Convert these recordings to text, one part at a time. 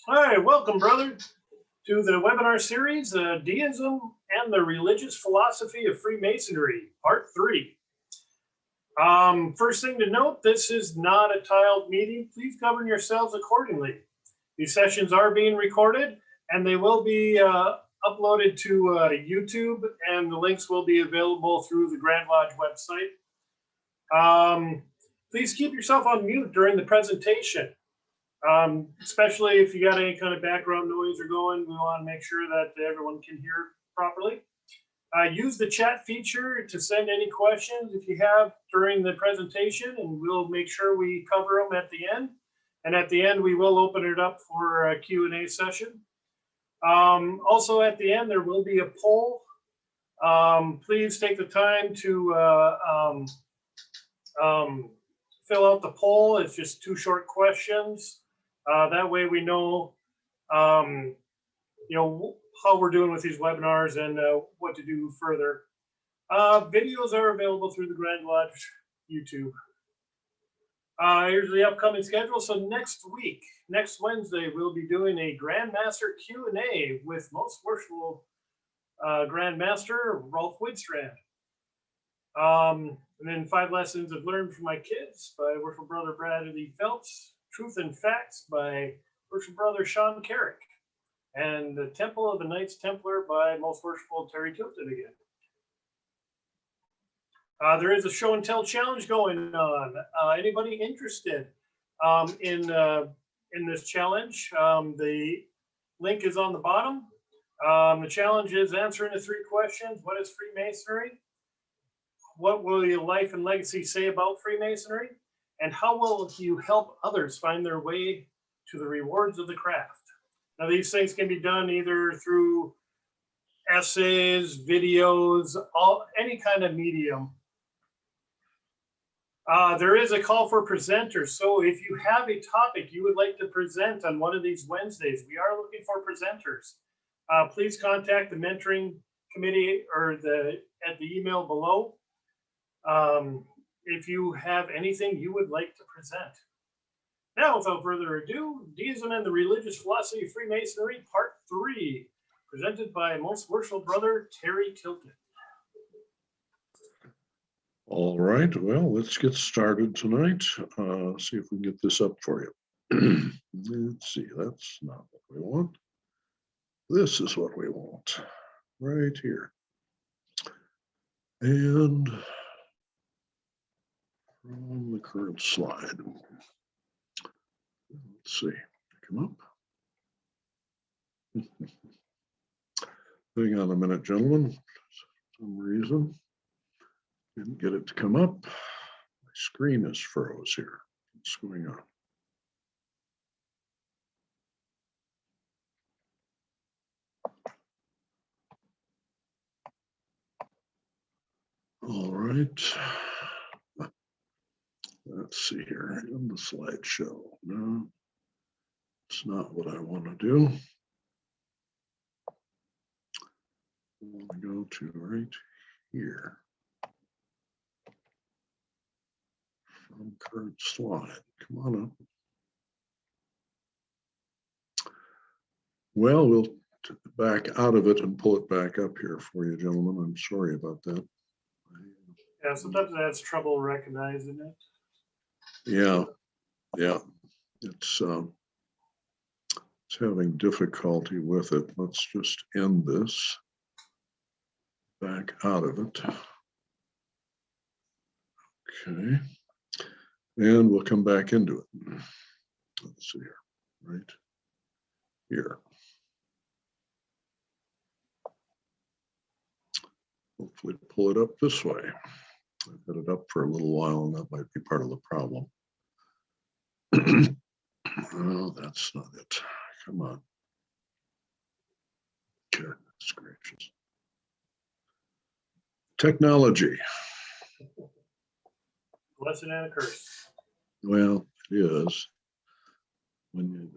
All right, welcome, brother, to the webinar series, Deism and the Religious Philosophy of Freemasonry, Part 3. First thing to note, this is not a tiled meeting. Please govern yourselves accordingly. These sessions are being recorded, and they will be uploaded to YouTube, and the links will be available through the Grand Lodge website. Please keep yourself on mute during the presentation. Especially if you got any kind of background noise or going, we want to make sure that everyone can hear properly. Use the chat feature to send any questions if you have during the presentation, and we'll make sure we cover them at the end. And at the end, we will open it up for a Q&A session. Also at the end, there will be a poll. Please take the time to fill out the poll. It's just 2 short questions. That way we know, how we're doing with these webinars and what to do further. Videos are available through the Grand Lodge YouTube. Here's the upcoming schedule. So next week, next Wednesday, we'll be doing a Grandmaster Q&A with Most Worshipful Grandmaster Rolf Widstrand. And then 5 Lessons I've Learned from My Kids by Worshipful Brother Bradley Phelps. Truth and Facts by Worshipful Brother Sean Carrick. And The Temple of the Knights Templar by Most Worshipful Terry Tilton again. There is a show and tell challenge going on. Anybody interested in this challenge? The link is on the bottom. The challenge is answering the 3 questions. What is Freemasonry? What will your life and legacy say about Freemasonry? And how will you help others find their way to the rewards of the craft? Now, these things can be done either through essays, videos, any kind of medium. There is a call for presenters. So if you have a topic you would like to present on one of these Wednesdays, we are looking for presenters. Please contact the mentoring committee or at the email below. If you have anything you would like to present. Now, without further ado, Deism and the Religious Philosophy of Freemasonry, Part 3, presented by Most Worshipful Brother Terry Tilton. All right, well, let's get started tonight. See if we can get this up for you. Let's see, that's not what we want. This is what we want, right here. And from the current slide. Let's see, come up. Hang on a minute, gentlemen. For some reason, didn't get it to come up. My screen is froze here. What's going on? All right. Let's see here in the slideshow. No, it's not what I want to do. I want to go to right here. From current slide. Come on up. Well, we'll back out of it and pull it back up here for you, gentlemen. I'm sorry about that. Yeah, sometimes it has trouble recognizing it. Yeah, it's having difficulty with it. Let's just end this. Back out of it. Okay, and we'll come back into it. Let's see here, right here. Hopefully pull it up this way. I've had it up for a little while, and that might be part of the problem. Oh, that's not it. Come on. Goodness gracious. Technology. Blessing and a curse. Well, it is. When you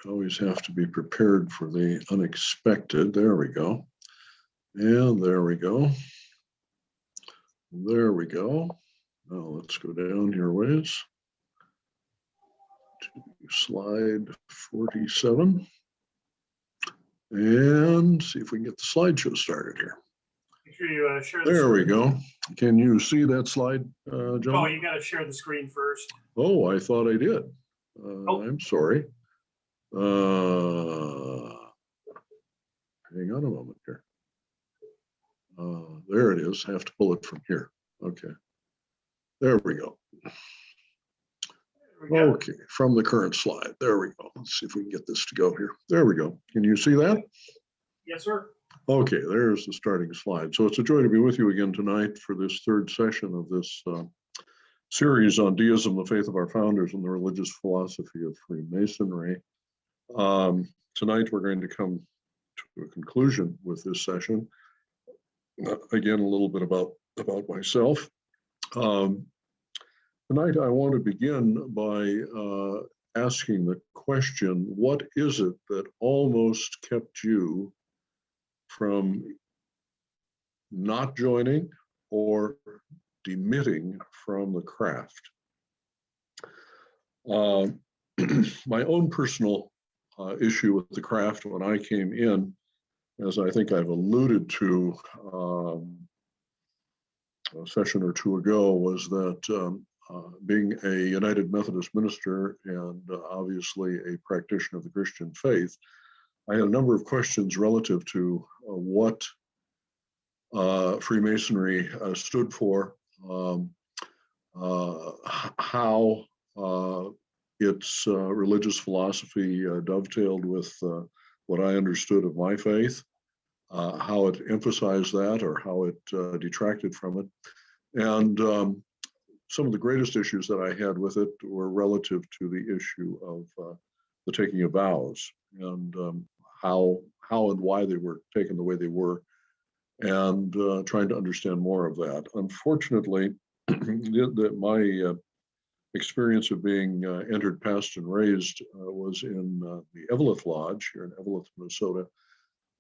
always have to be prepared for the unexpected. There we go. And there we go. There we go. Now let's go down here ways Slide 47. And see if we can get the slideshow started here. Make sure you share the There we screen. go. Can you see that slide, Oh, John? you got to share the screen first. Oh, I thought I did. Oh. I'm sorry. Hang on a moment here. There it is. I have to pull it from here. Okay. There we go. There we go. Okay, from the current slide. There we go. Let's see if we can get this to go here. There we go. Can you see that? Yes, sir. Okay, there's the starting slide. So it's a joy to be with you again tonight for this third session of this series on Deism, the faith of our founders, and the religious philosophy of Freemasonry. Tonight we're going to come to a conclusion with this session. Again, a little bit about myself. Tonight I want to begin by asking the question, what is it that almost kept you from not joining or demitting from the craft? My own personal issue with the craft when I came in, as I think I've alluded to a session or two ago, was that being a United Methodist minister and obviously a practitioner of the Christian faith, I had a number of questions relative to what Freemasonry stood for, how its religious philosophy dovetailed with what I understood of my faith, how it emphasized that or how it detracted from it. And some of the greatest issues that I had with it were relative to the issue of the taking of vows and how and why they were taken the way they were, and trying to understand more of that. Unfortunately, my experience of being entered, passed, and raised was in the Eveleth Lodge here in Eveleth, Minnesota.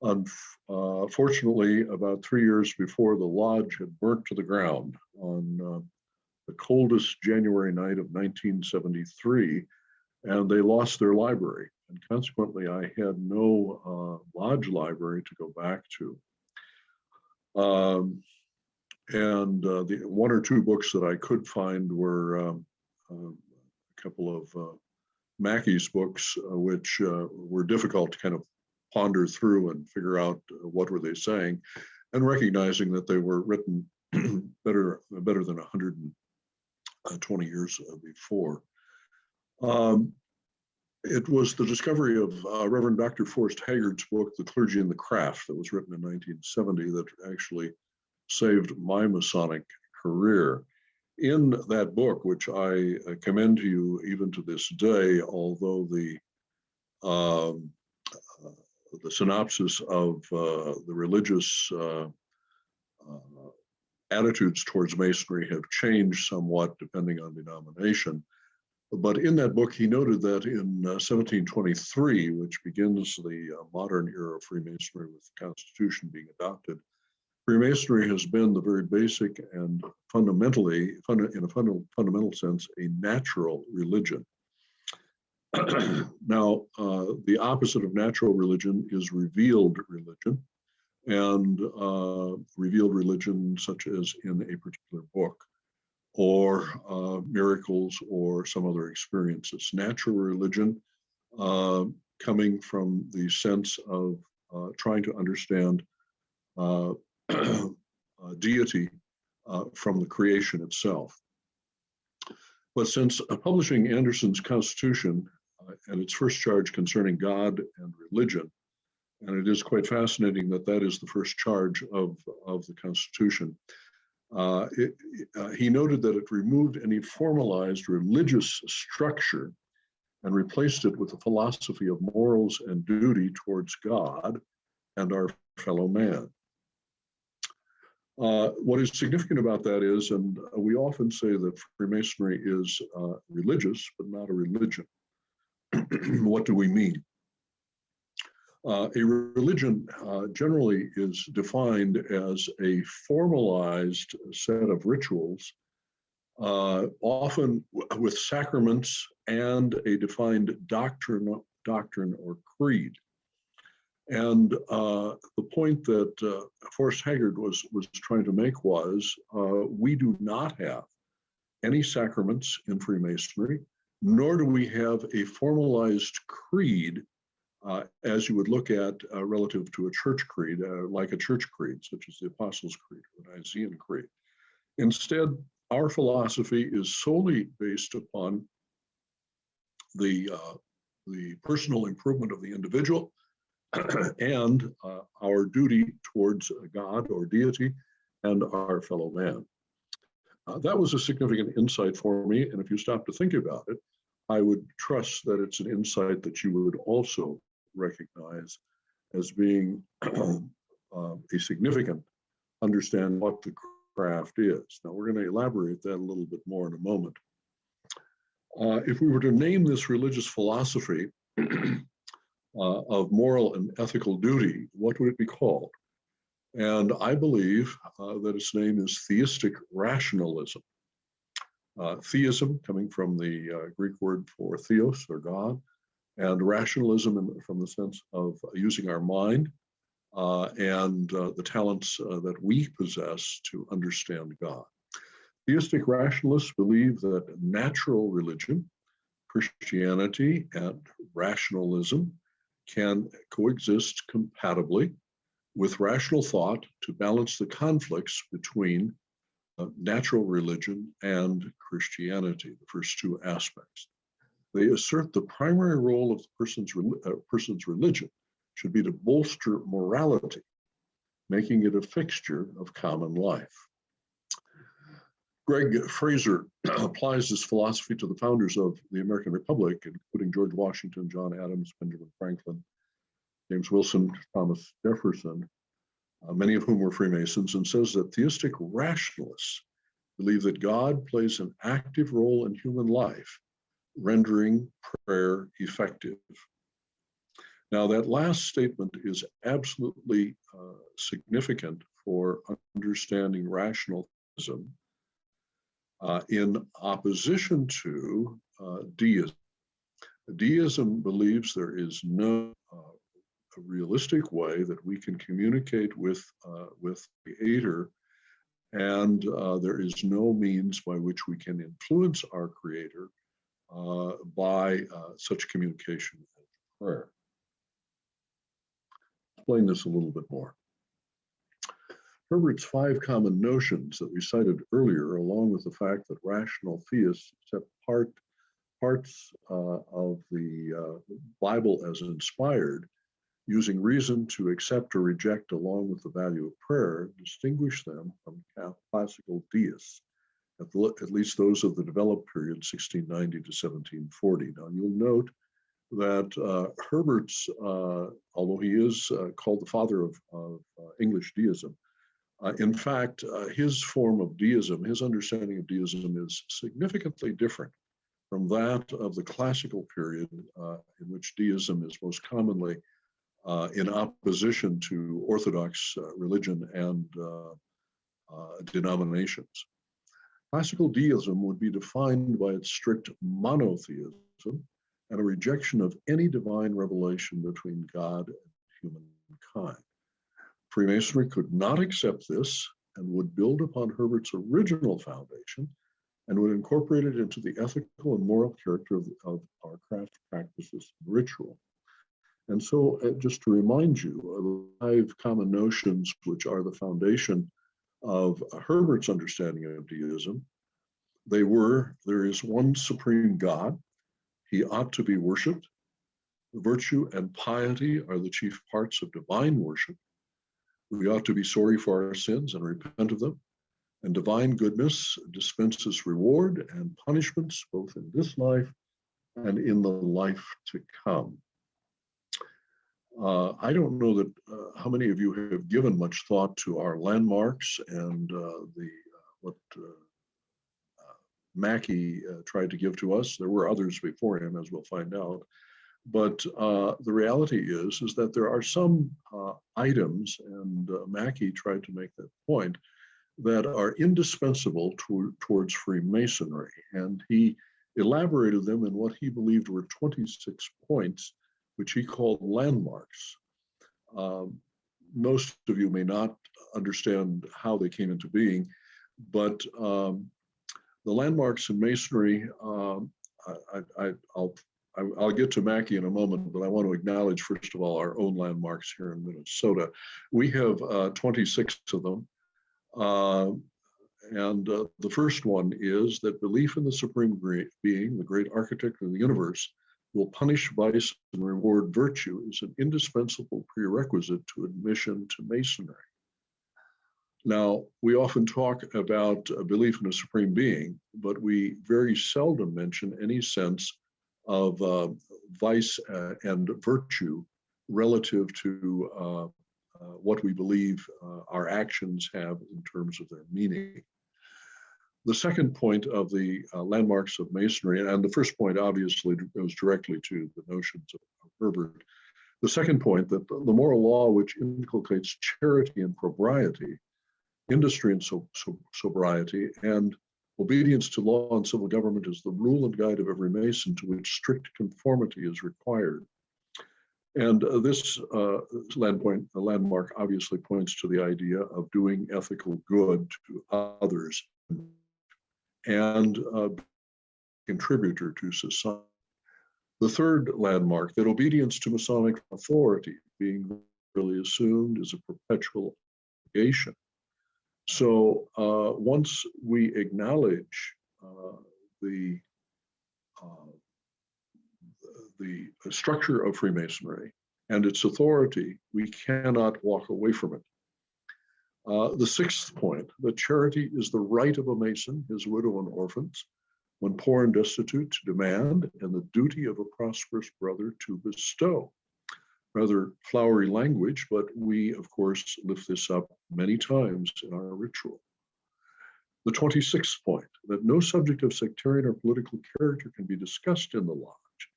Unfortunately, about 3 years before, the lodge had burnt to the ground on the coldest January night of 1973, and they lost their library. And consequently, I had no lodge library to go back to. And the one or two books that I could find were a couple of Mackey's books, which were difficult to kind of ponder through and figure out what were they saying, and recognizing that they were written better than 120 years before. It was the discovery of Reverend Dr. Forrest Haggard's book, The Clergy and the Craft, that was written in 1970, that actually saved my Masonic career. In that book, which I commend to you even to this day, although the synopsis of the religious attitudes towards Masonry have changed somewhat depending on denomination. But in that book, he noted that in 1723, which begins the modern era of Freemasonry with the Constitution being adopted, Freemasonry has been the very basic and fundamentally, in a fundamental sense, a natural religion. Now, the opposite of natural religion is revealed religion, and revealed religion such as in a particular book, or miracles or some other experiences. Natural religion coming from the sense of trying to understand deity from the creation itself. But since publishing Anderson's Constitution and its first charge concerning God and religion, and it is quite fascinating that that is the first charge of the Constitution, he noted that it removed any formalized religious structure and replaced it with a philosophy of morals and duty towards God and our fellow man. What is significant about that is, and we often say that Freemasonry is religious, but not a religion. What do we mean? A religion generally is defined as a formalized set of rituals often with sacraments and a defined doctrine or creed. And the point that Forrest Haggard was trying to make was, we do not have any sacraments in Freemasonry, nor do we have a formalized creed as you would look at relative to a church creed, like a church creed, such as the Apostles' Creed or the Nicene Creed. Instead, our philosophy is solely based upon the personal improvement of the individual and our duty towards God or deity and our fellow man. That was a significant insight for me, and if you stop to think about it, I would trust that it's an insight that you would also recognize as being a significant understanding what the craft is. Now, we're going to elaborate that a little bit more in a moment. If we were to name this religious philosophy of moral and ethical duty, what would it be called? And I believe that its name is theistic rationalism. Theism, coming from the Greek word for theos, or God, and rationalism from the sense of using our mind and the talents that we possess to understand God. Theistic rationalists believe that natural religion, Christianity, and rationalism can coexist compatibly with rational thought to balance the conflicts between natural religion and Christianity, the first two aspects. They assert the primary role of the person's religion should be to bolster morality, making it a fixture of common life. Greg Fraser applies this philosophy to the founders of the American Republic, including George Washington, John Adams, Benjamin Franklin, James Wilson, Thomas Jefferson, many of whom were Freemasons, and says that theistic rationalists believe that God plays an active role in human life, rendering prayer effective. Now, that last statement is absolutely significant for understanding rationalism in opposition to deism. Deism believes there is no realistic way that we can communicate with the Creator, and there is no means by which we can influence our Creator by such communication as prayer. Explain this a little bit more. Herbert's 5 common notions that we cited earlier, along with the fact that rational theists accept parts of the Bible as inspired, using reason to accept or reject along with the value of prayer, distinguish them from classical deists, at least those of the developed period 1690 to 1740. Now, you'll note that Herbert's, although he is called the father of English deism, in fact, his form of deism, his understanding of deism is significantly different from that of the classical period in which deism is most commonly in opposition to Orthodox religion and denominations. Classical deism would be defined by its strict monotheism and a rejection of any divine revelation between God and humankind. Freemasonry could not accept this and would build upon Herbert's original foundation and would incorporate it into the ethical and moral character of our craft, practices, and ritual. And so, just to remind you of the 5 common notions which are the foundation of Herbert's understanding of deism, they were: there is one supreme God, he ought to be worshipped, virtue and piety are the chief parts of divine worship, we ought to be sorry for our sins and repent of them, and divine goodness dispenses reward and punishments both in this life and in the life to come. I don't know that how many of you have given much thought to our landmarks and what Mackey tried to give to us. There were others before him, as we'll find out. But the reality is that there are some items, and Mackey tried to make that point, that are indispensable towards Freemasonry. And he elaborated them in what he believed were 26 points, which he called landmarks. Most of you may not understand how they came into being, but the landmarks in Masonry, I'll get to Mackey in a moment, but I want to acknowledge, first of all, our own landmarks here in Minnesota. We have 26 of them. The first one is that belief in the supreme being, the great architect of the universe, will punish vice and reward virtue is an indispensable prerequisite to admission to Masonry. Now, we often talk about a belief in a supreme being, but we very seldom mention any sense of vice and virtue relative to what we believe our actions have in terms of their meaning. The second point of the landmarks of Masonry, and the first point obviously goes directly to the notions of Herbert. The second point, that the moral law which inculcates charity and propriety, industry and sobriety, and obedience to law and civil government is the rule and guide of every Mason, to which strict conformity is required. And this landmark obviously points to the idea of doing ethical good to others and contributor to society. The third landmark, that obedience to Masonic authority, being really assumed, is a perpetual obligation. So once we acknowledge the structure of Freemasonry and its authority, we cannot walk away from it. The sixth point, that charity is the right of a Mason, his widow and orphans, when poor and destitute, to demand, and the duty of a prosperous brother to bestow. Rather flowery language, but we, of course, lift this up many times in our ritual. The 26th point, that no subject of sectarian or political character can be discussed in the lodge,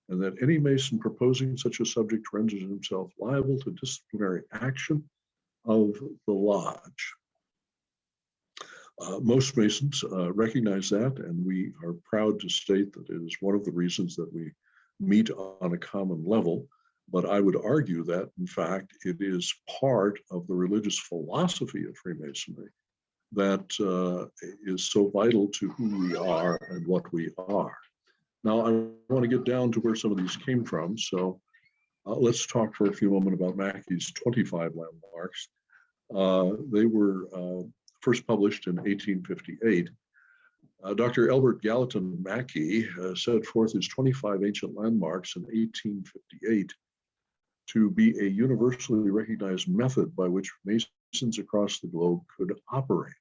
and that any Mason proposing such a subject renders himself liable to disciplinary action of the lodge. Most Masons recognize that, and we are proud to state that it is one of the reasons that we meet on a common level. But I would argue that, in fact, it is part of the religious philosophy of Freemasonry that is so vital to who we are and what we are. Now, I want to get down to where some of these came from. So let's talk for a few moments about Mackey's 25 landmarks. They were first published in 1858. Dr. Elbert Gallatin Mackey set forth his 25 ancient landmarks in 1858 to be a universally recognized method by which Masons across the globe could operate.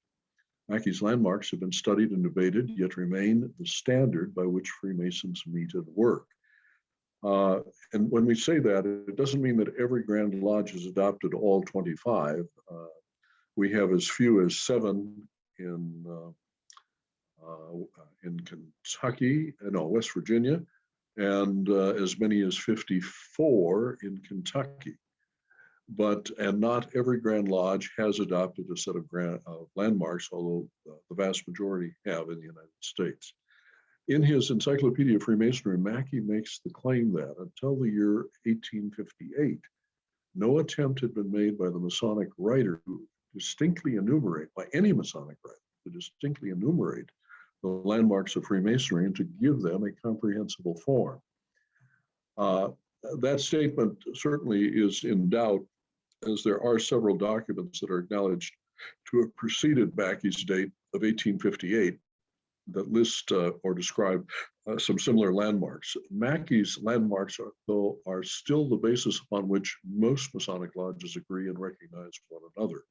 Mackey's landmarks have been studied and debated, yet remain the standard by which Freemasons meet and work. And when we say that, it doesn't mean that every Grand Lodge has adopted all 25. We have as few as 7 in West Virginia, and as many as 54 in Kentucky. And not every Grand Lodge has adopted a set of landmarks, although the vast majority have in the United States. In his Encyclopedia of Freemasonry, Mackey makes the claim that until the year 1858, no attempt had been made by the Masonic writer to distinctly enumerate, by any Masonic writer, to distinctly enumerate the landmarks of Freemasonry and to give them a comprehensible form. That statement certainly is in doubt, as there are several documents that are acknowledged to have preceded Mackey's date of 1858 that list or describe some similar landmarks. Mackey's landmarks are still the basis upon which most Masonic lodges agree and recognize one another.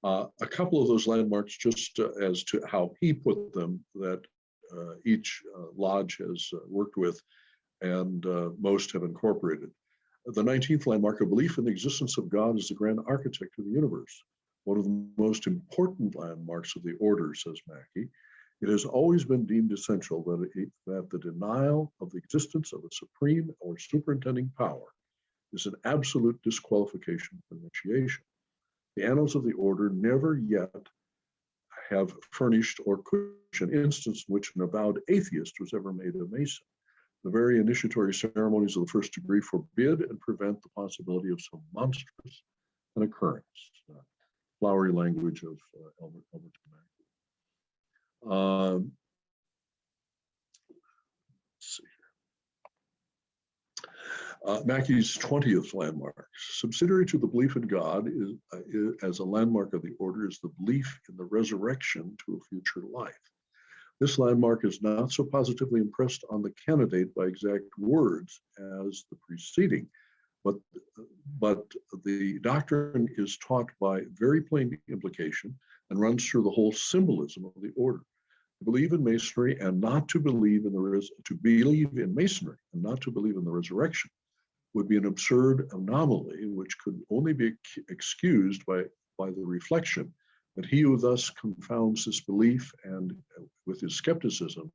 A couple of those landmarks, just as to how he put them, that each lodge has worked with and most have incorporated. The 19th landmark, of belief in the existence of God as the grand architect of the universe. One of the most important landmarks of the order, says Mackey. It has always been deemed essential that the denial of the existence of a supreme or superintending power is an absolute disqualification for initiation. The annals of the order never yet have furnished or cushion an instance in which an avowed atheist was ever made a Mason. The very initiatory ceremonies of the first degree forbid and prevent the possibility of so monstrous an occurrence. Flowery language of Albert Mackey. Let's see here. Mackey's 20th landmark. Subsidiary to the belief in God is as a landmark of the order is the belief in the resurrection to a future life. This landmark is not so positively impressed on the candidate by exact words as the preceding, but the doctrine is taught by very plain implication and runs through the whole symbolism of the order. To believe in Masonry and not to believe in Masonry and not to believe in the resurrection would be an absurd anomaly, which could only be excused by the reflection that he who thus confounds this belief and with his skepticism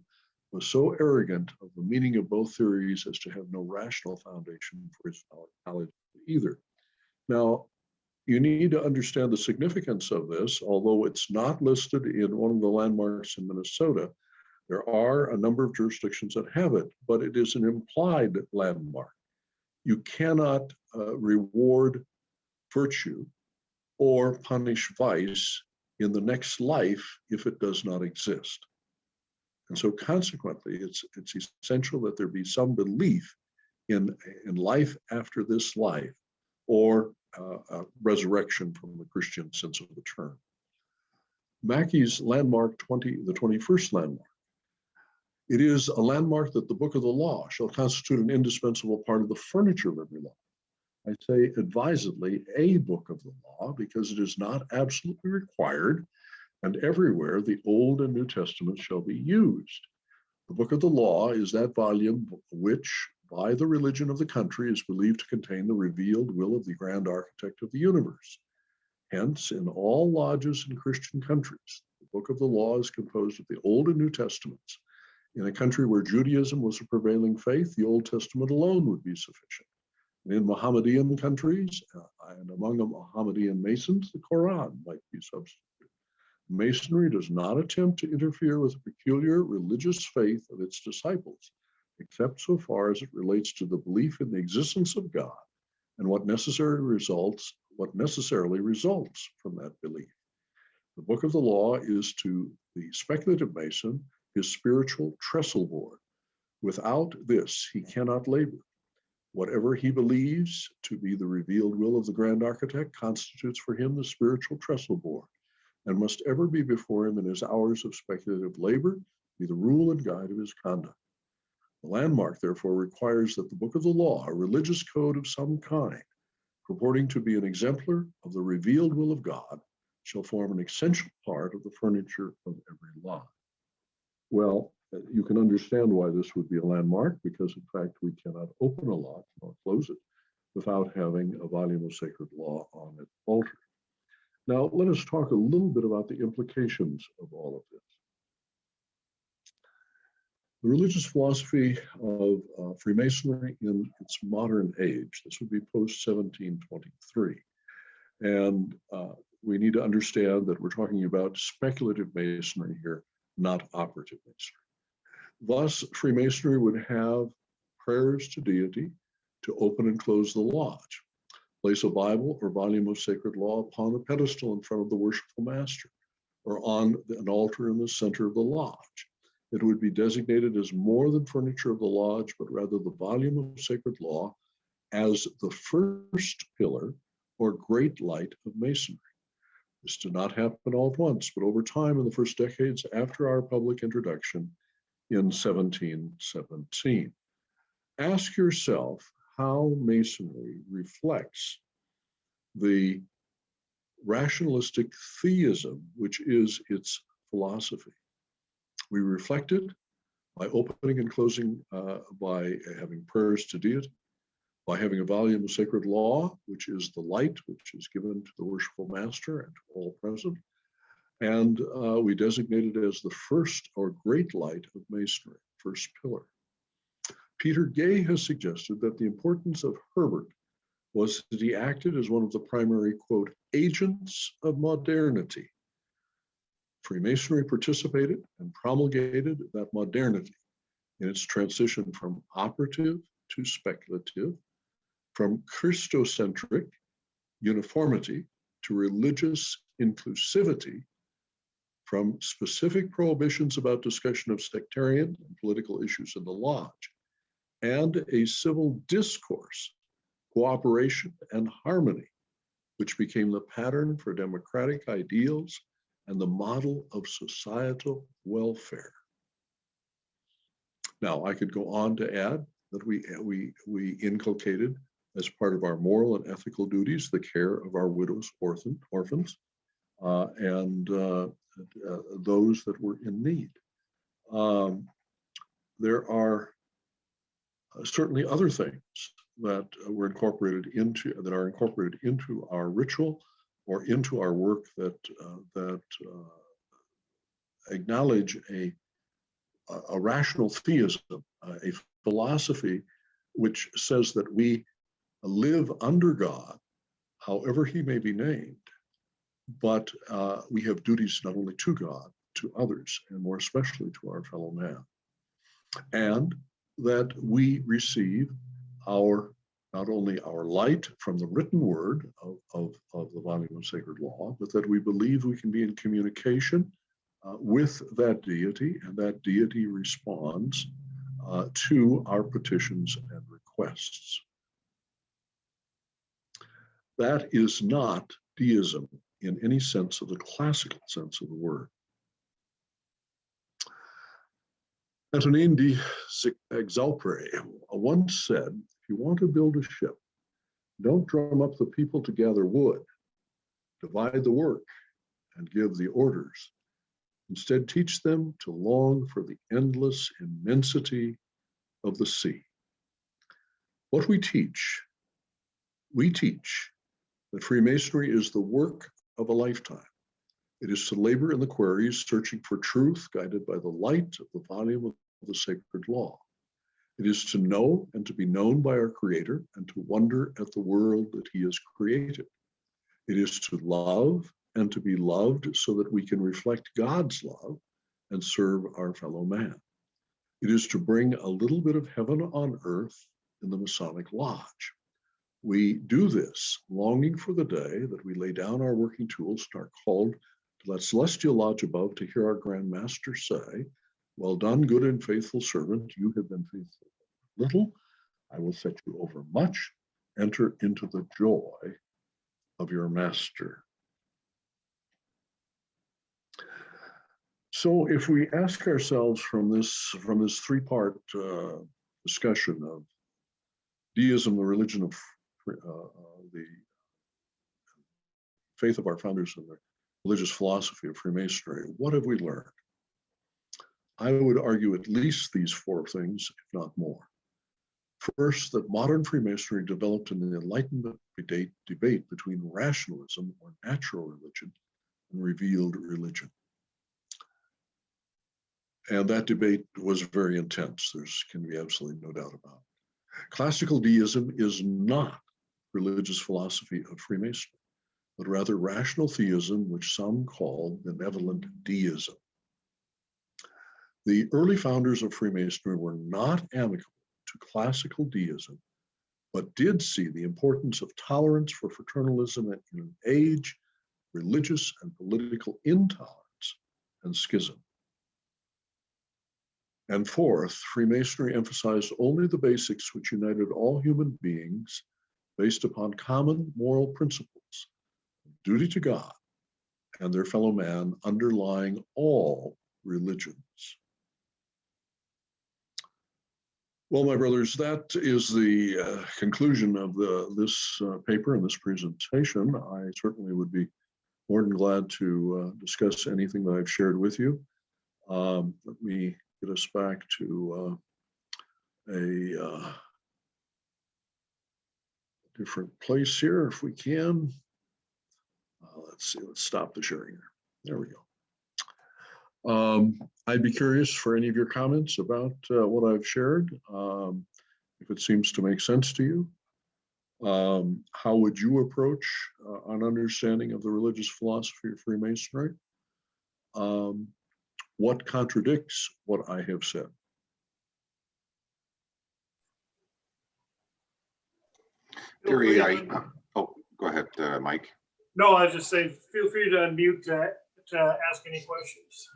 was so arrogant of the meaning of both theories as to have no rational foundation for his knowledge either. Now, you need to understand the significance of this. Although it's not listed in one of the landmarks in Minnesota, there are a number of jurisdictions that have it, but it is an implied landmark. You cannot reward virtue or punish vice in the next life if it does not exist. And so consequently, it's essential that there be some belief in life after this life, or resurrection from the Christian sense of the term. Mackey's landmark, the 21st landmark. It is a landmark that the book of the law shall constitute an indispensable part of the furniture of every law. I say advisedly a book of the law because it is not absolutely required, and everywhere the Old and New Testaments shall be used. The book of the law is that volume which, by the religion of the country, is believed to contain the revealed will of the grand architect of the universe. Hence, in all lodges in Christian countries, the book of the law is composed of the Old and New Testaments. In a country where Judaism was a prevailing faith, the Old Testament alone would be sufficient. And in Mohammedan countries, and among the Mohammedan Masons, the Quran might be substituted. Masonry does not attempt to interfere with the peculiar religious faith of its disciples, except so far as it relates to the belief in the existence of God and what necessarily results from that belief. The book of the law is to the speculative Mason his spiritual trestle board. Without this, he cannot labor. Whatever he believes to be the revealed will of the grand architect constitutes for him the spiritual trestle board, and must ever be before him in his hours of speculative labor, be the rule and guide of his conduct. The landmark, therefore, requires that the book of the law, a religious code of some kind, purporting to be an exemplar of the revealed will of God, shall form an essential part of the furniture of every law. Well, you can understand why this would be a landmark, because in fact we cannot open a lot or close it without having a volume of sacred law on its altar. Now, let us talk a little bit about the implications of all of this. The religious philosophy of Freemasonry in its modern age, this would be post-1723. And we need to understand that we're talking about speculative Masonry here, not operative Masonry. Thus, Freemasonry would have prayers to deity to open and close the lodge, place a Bible or volume of sacred law upon a pedestal in front of the worshipful master, or on an altar in the center of the lodge. It would be designated as more than furniture of the lodge, but rather the volume of sacred law as the first pillar or great light of Masonry. This did not happen all at once, but over time in the first decades after our public introduction in 1717. Ask yourself how Masonry reflects the rationalistic theism, which is its philosophy. We reflect it by opening and closing, by having prayers to deity, by having a volume of sacred law, which is the light which is given to the worshipful master and to all present. And we designate it as the first or great light of Masonry, first pillar. Peter Gay has suggested that the importance of Herbert was that he acted as one of the primary, quote, agents of modernity. Freemasonry participated and promulgated that modernity in its transition from operative to speculative, from Christocentric uniformity to religious inclusivity, from specific prohibitions about discussion of sectarian and political issues in the lodge, and a civil discourse, cooperation, and harmony, which became the pattern for democratic ideals and the model of societal welfare. Now, I could go on to add that we inculcated as part of our moral and ethical duties the care of our widows, orphans, and those that were in need. There are certainly other things that were incorporated into our ritual or into our work that acknowledge a rational theism, a philosophy which says that we live under God, however he may be named, but we have duties not only to God, to others, and more especially to our fellow man. And that we receive not only our light from the written word of the volume of sacred law, but that we believe we can be in communication with that deity, and that deity responds to our petitions and requests. That is not deism in any sense of the classical sense of the word. Antonin de Exupéry once said, if you want to build a ship, don't drum up the people to gather wood, divide the work, and give the orders. Instead, teach them to long for the endless immensity of the sea. What we teach that Freemasonry is the work of a lifetime. It is to labor in the quarries, searching for truth, guided by the light of the volume of the sacred law. It is to know and to be known by our Creator, and to wonder at the world that he has created. It is to love and to be loved so that we can reflect God's love and serve our fellow man. It is to bring a little bit of heaven on earth in the Masonic Lodge. We do this longing for the day that we lay down our working tools and are called to that celestial lodge above to hear our Grand Master say, well done, good and faithful servant, you have been faithful little, I will set you over much. Enter into the joy of your master. So if we ask ourselves from this three-part discussion of deism, the religion of the faith of our founders, and the religious philosophy of Freemasonry, what have we learned? I would argue at least these four things, if not more. First, that modern Freemasonry developed in the Enlightenment debate between rationalism or natural religion and revealed religion. And that debate was very intense. There can be absolutely no doubt about it. Classical deism is not religious philosophy of Freemasonry, but rather rational theism, which some call benevolent deism. The early founders of Freemasonry were not amicable to classical deism, but did see the importance of tolerance for fraternalism in an age, religious and political intolerance and schism. And fourth, Freemasonry emphasized only the basics which united all human beings based upon common moral principles, duty to God and their fellow man underlying all religions. Well, my brothers, that is the conclusion of this paper and this presentation. I certainly would be more than glad to discuss anything that I've shared with you. Let me get us back to a different place here if we can. Let's see, let's stop the sharing here. There we go. I'd be curious for any of your comments about what I've shared, if it seems to make sense to you. How would you approach an understanding of the religious philosophy of Freemasonry? What contradicts what I have said? Terry, oh, go ahead, Mike. No, I was just saying, feel free to unmute to ask any questions.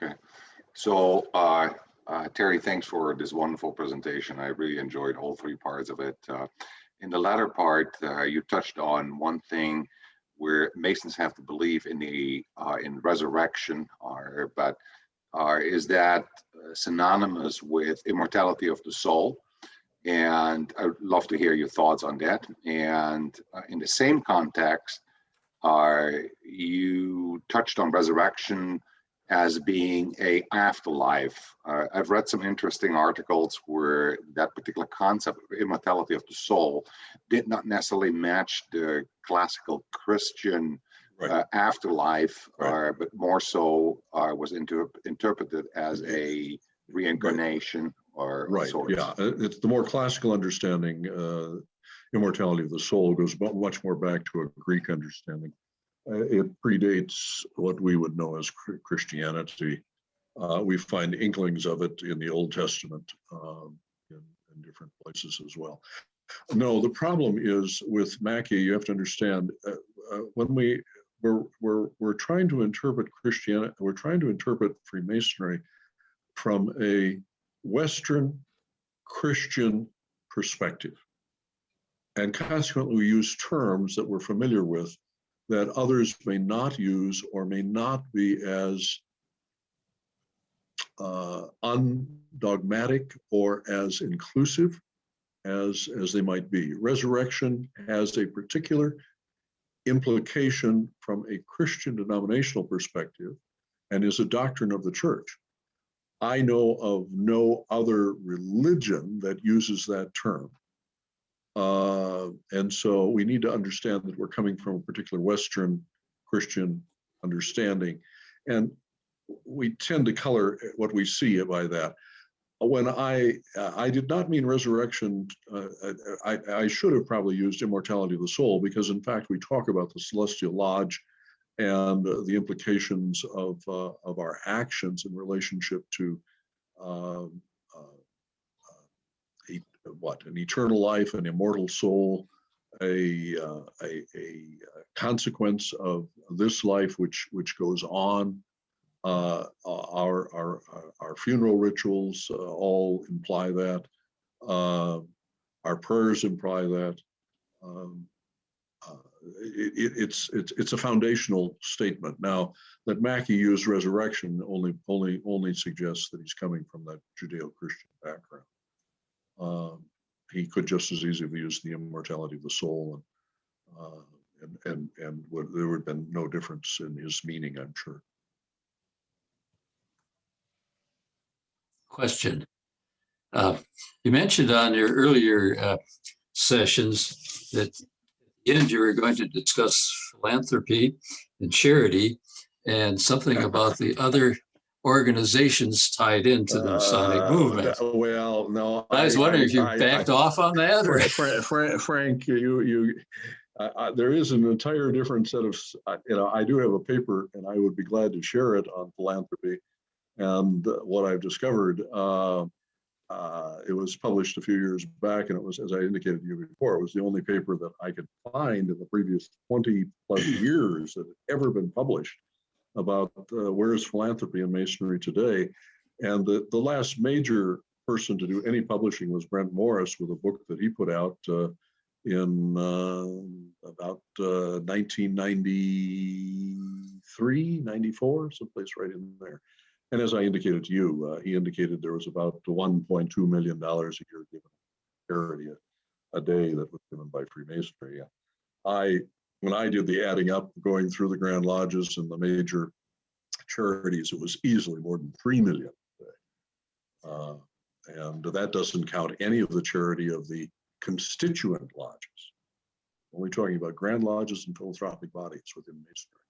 Okay, so Terry, thanks for this wonderful presentation. I really enjoyed all three parts of it. In the latter part, you touched on one thing where Masons have to believe in the in resurrection, but is that synonymous with immortality of the soul? And I would love to hear your thoughts on that. And in the same context, you touched on resurrection as being a afterlife. I've read some interesting articles where that particular concept of immortality of the soul did not necessarily match the classical Christian afterlife, but more so was interpreted as a reincarnation or sorts. Yeah, it's the more classical understanding. Immortality of the soul goes much more back to a Greek understanding. It predates what we would know as Christianity. We find inklings of it in the Old Testament in different places as well. No, the problem is with Mackey. You have to understand when we're trying to interpret Christianity, we're trying to interpret Freemasonry from a Western Christian perspective, and consequently we use terms that we're familiar with that others may not use or may not be as undogmatic or as inclusive as they might be. Resurrection has a particular implication from a Christian denominational perspective and is a doctrine of the church. I know of no other religion that uses that term. And so we need to understand that we're coming from a particular Western Christian understanding. And we tend to color what we see by that. When I did not mean resurrection, I should have probably used immortality of the soul, because in fact we talk about the celestial lodge and the implications of our actions in relationship to an eternal life, an immortal soul, a consequence of this life which goes on. Our funeral rituals all imply that. Our prayers imply that. It's a foundational statement. Now, that Mackey used resurrection only suggests that he's coming from that Judeo-Christian background. He could just as easily have used the immortality of the soul, and there would have been no difference in his meaning, I'm sure. Question. You mentioned on your earlier sessions that at the end you were going to discuss philanthropy and charity and something about the other organizations tied into the Masonic movement. Well, no. I was wondering if you backed off on that, or Frank, there is an entire different set of. I do have a paper, and I would be glad to share it on philanthropy. And what I've discovered, it was published a few years back, and it was, as I indicated to you before, it was the only paper that I could find in the previous 20 plus years that had ever been published about where is philanthropy in Masonry today. And the last major person to do any publishing was Brent Morris, with a book that he put out in about 1993, 94, someplace right in there. And as I indicated to you, he indicated there was about $1.2 million a year given charity a day that was given by Freemasonry. When I did the adding up, going through the Grand Lodges and the major charities, it was easily more than $3 million a day. And that doesn't count any of the charity of the constituent lodges. Only talking about Grand Lodges and philanthropic bodies within Masonry.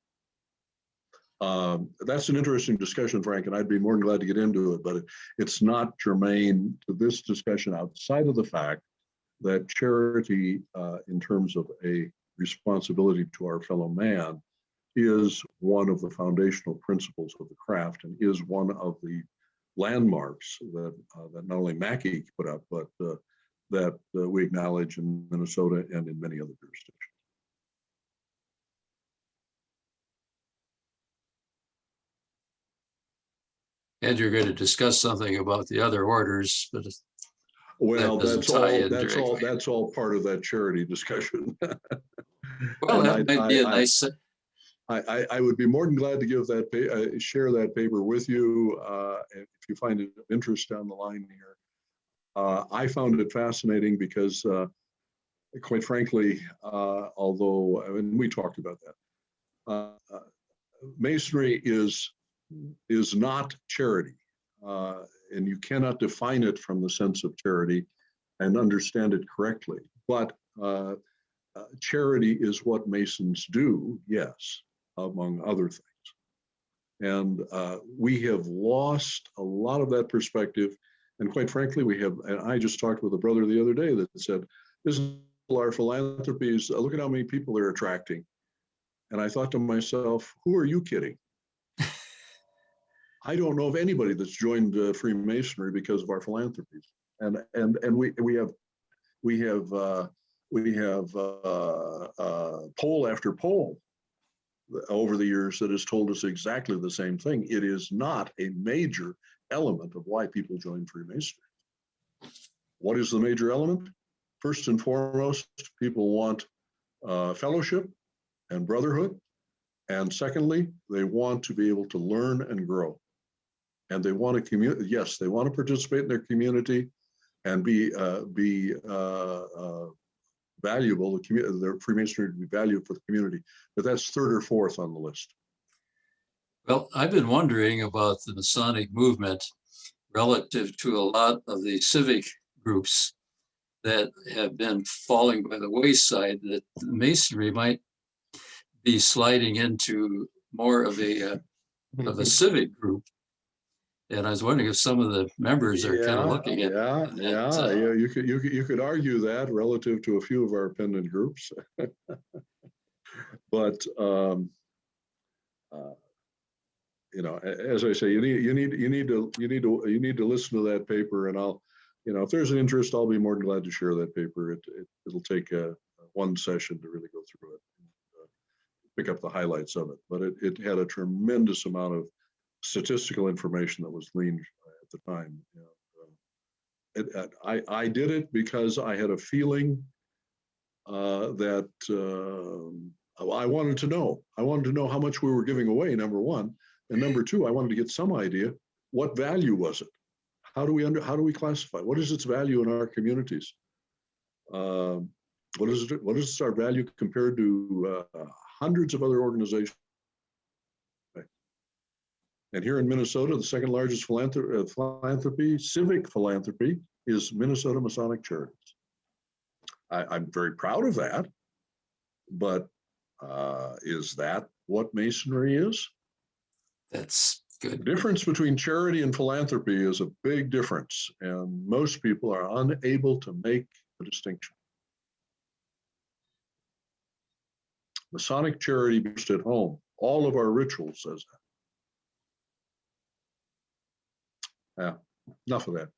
That's an interesting discussion, Frank, and I'd be more than glad to get into it, but it's not germane to this discussion outside of the fact that charity, in terms of a responsibility to our fellow man, is one of the foundational principles of the craft and is one of the landmarks that not only Mackey put up, but that we acknowledge in Minnesota and in many other jurisdictions. And you're going to discuss something about the other orders, but Well, doesn't that's tie all. in directly. That's all part of that charity discussion. well, And that might be a nice. I would be more than glad to give that share that paper with you if you find it of interest down the line here. I found it fascinating because, quite frankly, although and we talked about that, Masonry is not charity, and you cannot define it from the sense of charity and understand it correctly. But charity is what Masons do, yes, among other things. And we have lost a lot of that perspective. And quite frankly, we have, and I just talked with a brother the other day that said, this is our philanthropies, look at how many people they're attracting. And I thought to myself, who are you kidding? I don't know of anybody that's joined Freemasonry because of our philanthropies. And we have poll after poll over the years that has told us exactly the same thing. It is not a major element of why people join Freemasonry. What is the major element? First and foremost, people want fellowship and brotherhood. And secondly, they want to be able to learn and grow. And they want to yes, they want to participate in their community and be valuable. Their Freemasonry to be valued for the community, but that's third or fourth on the list. Well, I've been wondering about the Masonic movement relative to a lot of the civic groups that have been falling by the wayside, that Masonry might be sliding into more of a civic group. And I was wondering if some of the members are kind of looking at that. You could argue that relative to a few of our pendant groups, but you know, as I say, you need to listen to that paper, and I'll, you know, if there's an interest, I'll be more than glad to share that paper. It'll take one session to really go through it, and, pick up the highlights of it. But it had a tremendous amount of statistical information that was gleaned at the time. I did it because I had a feeling that I wanted to know. I wanted to know how much we were giving away, number one, and number two, I wanted to get some idea what value was it. How do we classify? What is its value in our communities? What is our value compared to hundreds of other organizations? And here in Minnesota, the second largest philanthropy, civic philanthropy, is Minnesota Masonic Charities. I'm very proud of that, but is that what Masonry is? That's good. The difference between charity and philanthropy is a big difference, and most people are unable to make the distinction. Masonic charity based at home, all of our rituals says that. Yeah, enough of that.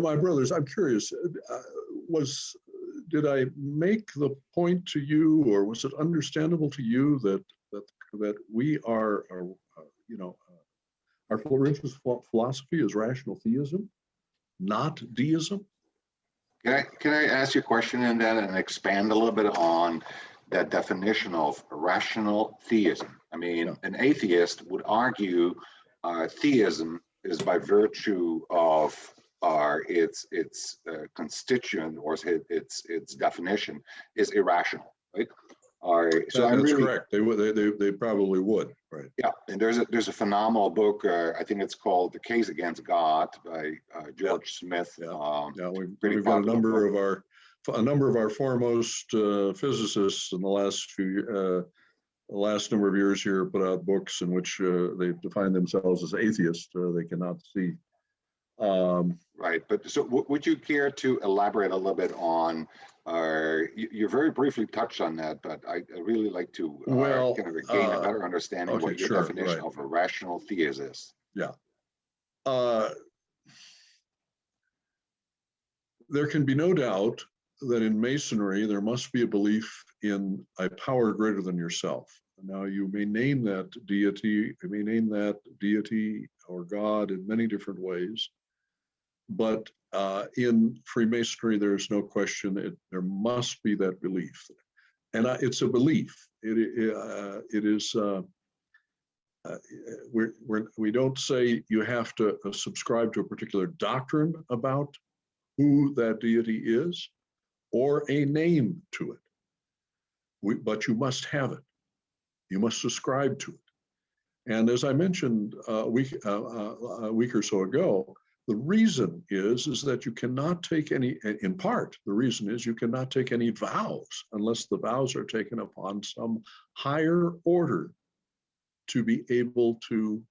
My brothers, I'm curious, did I make the point to you, or was it understandable to you that we are, you know, our religious philosophy is rational theism, not deism? Can I ask you a question and then expand a little bit on that definition of rational theism? I mean, an atheist would argue theism is by virtue of its constituent or its definition is irrational, right? So that's really correct. They probably would, right? Yeah, and there's a phenomenal book. I think it's called "The Case Against God" by George Smith. We've got a number of our foremost physicists in the last number of years here put out books in which they define themselves as atheists. They cannot see Right, but so would you care to elaborate a little bit on, you very briefly touched on that, but I really like to Well, kind of gain a better understanding okay, what your sure, definition right. of a rational theist is. Yeah. There can be no doubt that in Masonry, there must be a belief in a power greater than yourself. Now, you may name that deity, you may name that deity or God in many different ways, but in Freemasonry, there's no question there must be that belief. And it's a belief. It is, we don't say you have to subscribe to a particular doctrine about who that deity is or a name to it. But you must have it. You must subscribe to it. And as I mentioned a week or so ago, the reason is that you cannot take any, in part, the reason is you cannot take any vows unless the vows are taken upon some higher order to be able to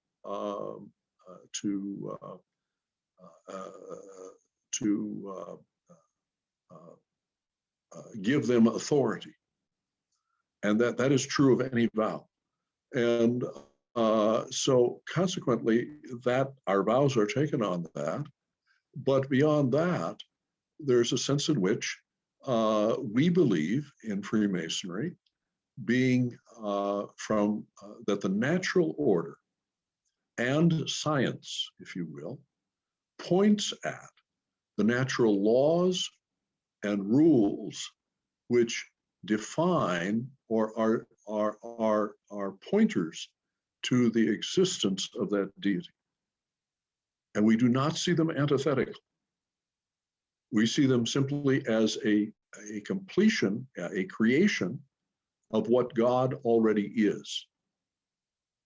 give them authority. And that is true of any vow. And so consequently, that our vows are taken on that. But beyond that, there's a sense in which we believe in Freemasonry being from that the natural order and science, if you will, points at the natural laws and rules which define or are pointers to the existence of that deity. And we do not see them antithetical. We see them simply as a completion, a creation of what God already is.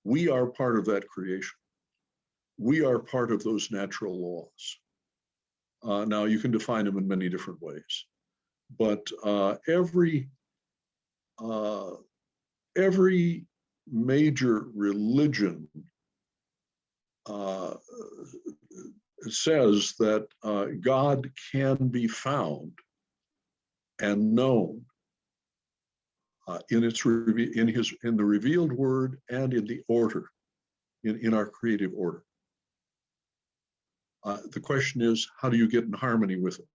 We are part of that creation. We are part of those natural laws. Now, you can define them in many different ways, but every major religion says that God can be found and known in the revealed word and in the order, in our creative order. The question is, how do you get in harmony with it?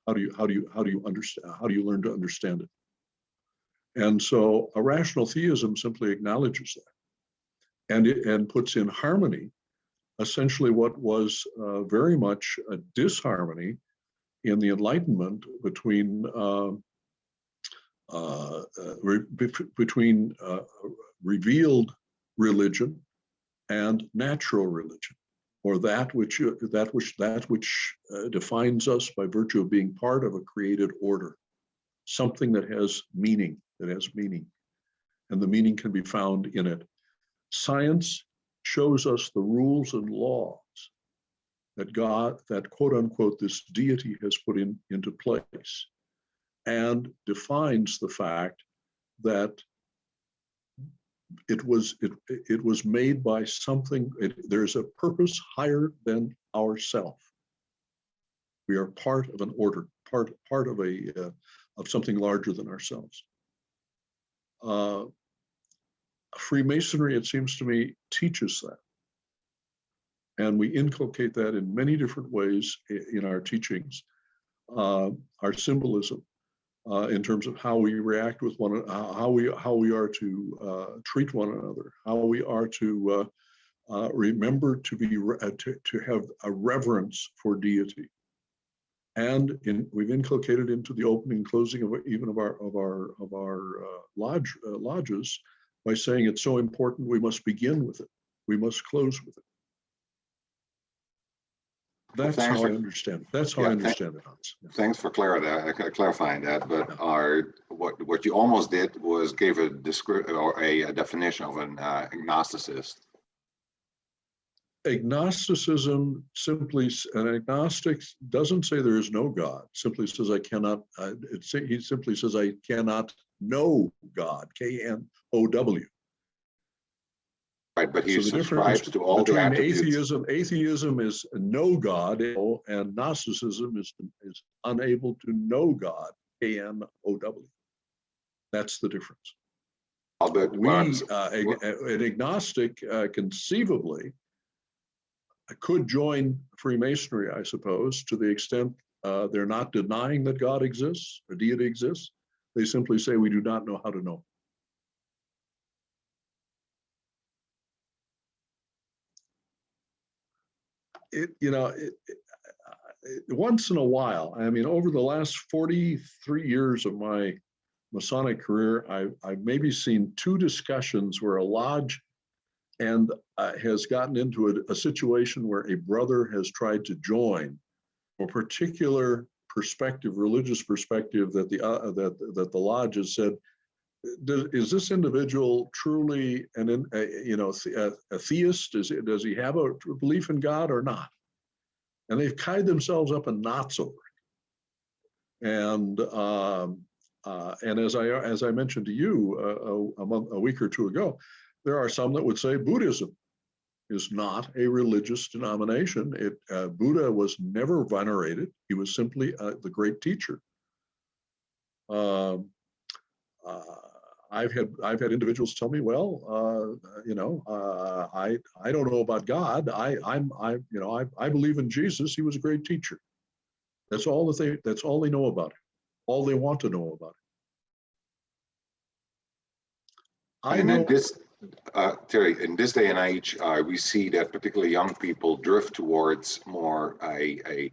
How do you understand? How do you learn to understand it? And so a rational theism simply acknowledges that, and puts in harmony essentially what was very much a disharmony in the Enlightenment between revealed religion and natural religion, or that which defines us by virtue of being part of a created order, something that has meaning, and the meaning can be found in it. Science shows us the rules and laws that God, that quote unquote, this deity has put into place, and defines the fact that it was made by something. There's a purpose higher than ourself. We are part of an order, part of something larger than ourselves. Freemasonry, it seems to me, teaches that. And we inculcate that in many different ways in our teachings. Our symbolism, in terms of how we react with one another, how we are to treat one another, how we are to remember to have a reverence for deity. And we've inculcated into the opening and closing of even of our lodges by saying it's so important we must begin with it, we must close with it. That's how I understand it. That's how I understand it, Hans. Yeah. Thanks for clarifying that. But what you almost did was gave a definition of an agnosticist. Agnosticism an agnostic doesn't say there is no God. Simply says I cannot. He simply says I cannot know God. K-N-O-W. Right, but he So the subscribes difference to all the between attributes. atheism is no God, and Gnosticism is unable to know God, K-N-O-W. That's the difference. Albert, An agnostic conceivably could join Freemasonry, I suppose, to the extent they're not denying that God exists or deity exists. They simply say we do not know how to know. Once in a while, I mean, over the last 43 years of my Masonic career, I've maybe seen two discussions where a lodge has gotten into a situation where a brother has tried to join a particular perspective, religious perspective that the lodge has said, is this individual truly a theist? Does he have a belief in God or not? And they've tied themselves up in knots over it. And as I mentioned to you a week or two ago, there are some that would say Buddhism is not a religious denomination. Buddha was never venerated. He was simply the great teacher. I've had individuals tell me, well, I don't know about God. I believe in Jesus. He was a great teacher. That's all they know about it. All they want to know about it. Terry, in this day and age, we see that particularly young people drift towards more a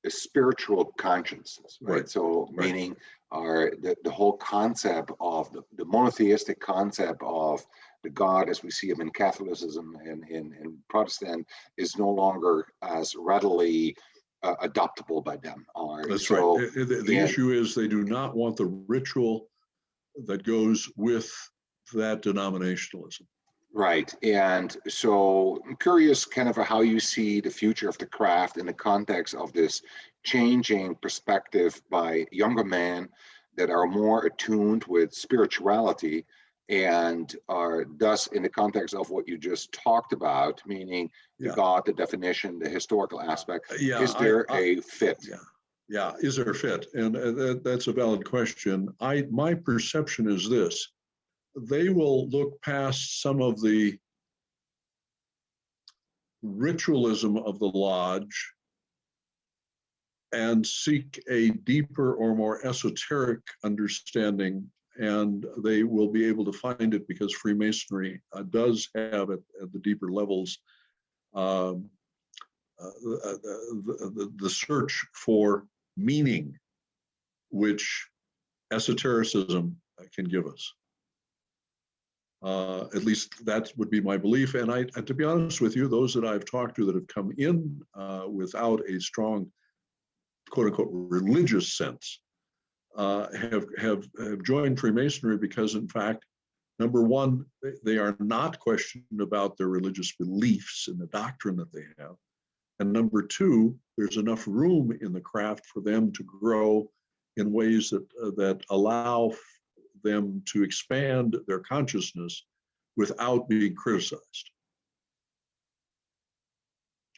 spiritual consciousness, right? So meaning the whole concept of the monotheistic concept of the God as we see him in Catholicism and in Protestant is no longer as readily adoptable by them. That's right. The issue is they do not want the ritual that goes with that denominationalism. Right. And so I'm curious kind of how you see the future of the craft in the context of this changing perspective by younger men that are more attuned with spirituality and are thus in the context of what you just talked about, meaning the God, the definition, the historical aspect. Is there a fit? Yeah. Is there a fit? And that's a valid question. My perception is this. They will look past some of the ritualism of the lodge and seek a deeper or more esoteric understanding, and they will be able to find it because Freemasonry does have at the deeper levels the search for meaning, which esotericism can give us. At least that would be my belief. And to be honest with you, those that I've talked to that have come in without a strong, quote unquote, religious sense, have joined Freemasonry because, in fact, number one, they are not questioned about their religious beliefs and the doctrine that they have. And number two, there's enough room in the craft for them to grow in ways that allow them to expand their consciousness without being criticized.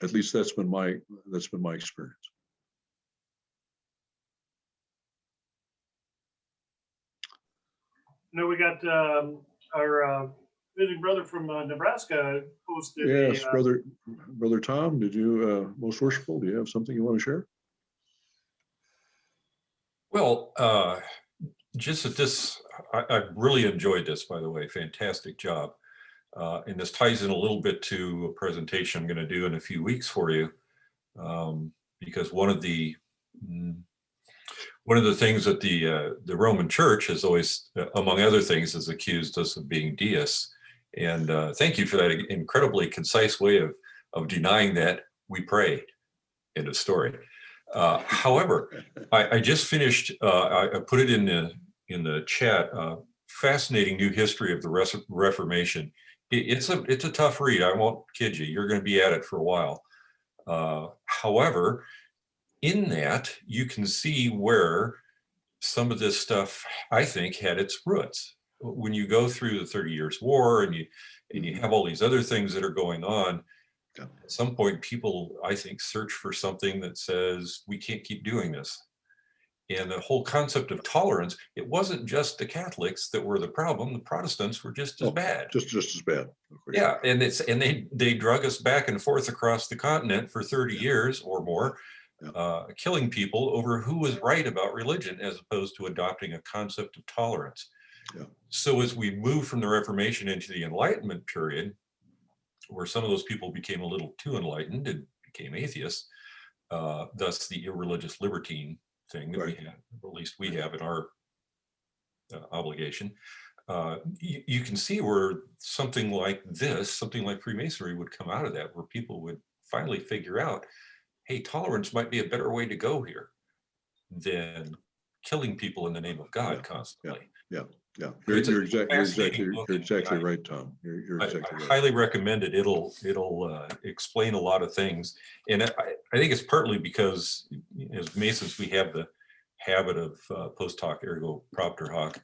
At least that's been my experience. Now we got our visiting brother from Nebraska posted. Yes, brother Tom, did you, most worshipful, do you have something you want to share? Well, just at this, I really enjoyed this, by the way, fantastic job. And this ties in a little bit to a presentation I'm going to do in a few weeks for you, because one of the things that the Roman Church has always, among other things, has accused us of being deists. And thank you for that incredibly concise way of denying that we prayed. End of story. However, I just finished. I put it in the chat. Fascinating new history of the Reformation. It's a tough read. I won't kid you. You're going to be at it for a while. However, in that you can see where some of this stuff, I think, had its roots. when you go through the 30 Years' War and you have all these other things that are going on, Yeah. at some point people, I think, search for something that says we can't keep doing this. And the whole concept of tolerance, it wasn't just the Catholics that were the problem. The Protestants were just as bad. Just as bad. Yeah, and they drug us back and forth across the continent for 30 years or more, killing people over who was right about religion as opposed to adopting a concept of tolerance. Yeah. So as we move from the Reformation into the Enlightenment period, where some of those people became a little too enlightened and became atheists, thus the irreligious libertine thing that we have, at least we have in our obligation. You can see where something like this, something like Freemasonry would come out of that, where people would finally figure out, hey, tolerance might be a better way to go here than killing people in the name of God constantly. Yeah. You're It's a exactly fascinating book, and right, Tom. You're I exactly right. highly recommend it. It'll explain a lot of things, and I think it's partly because as Masons we have the habit of post hoc ergo propter hoc.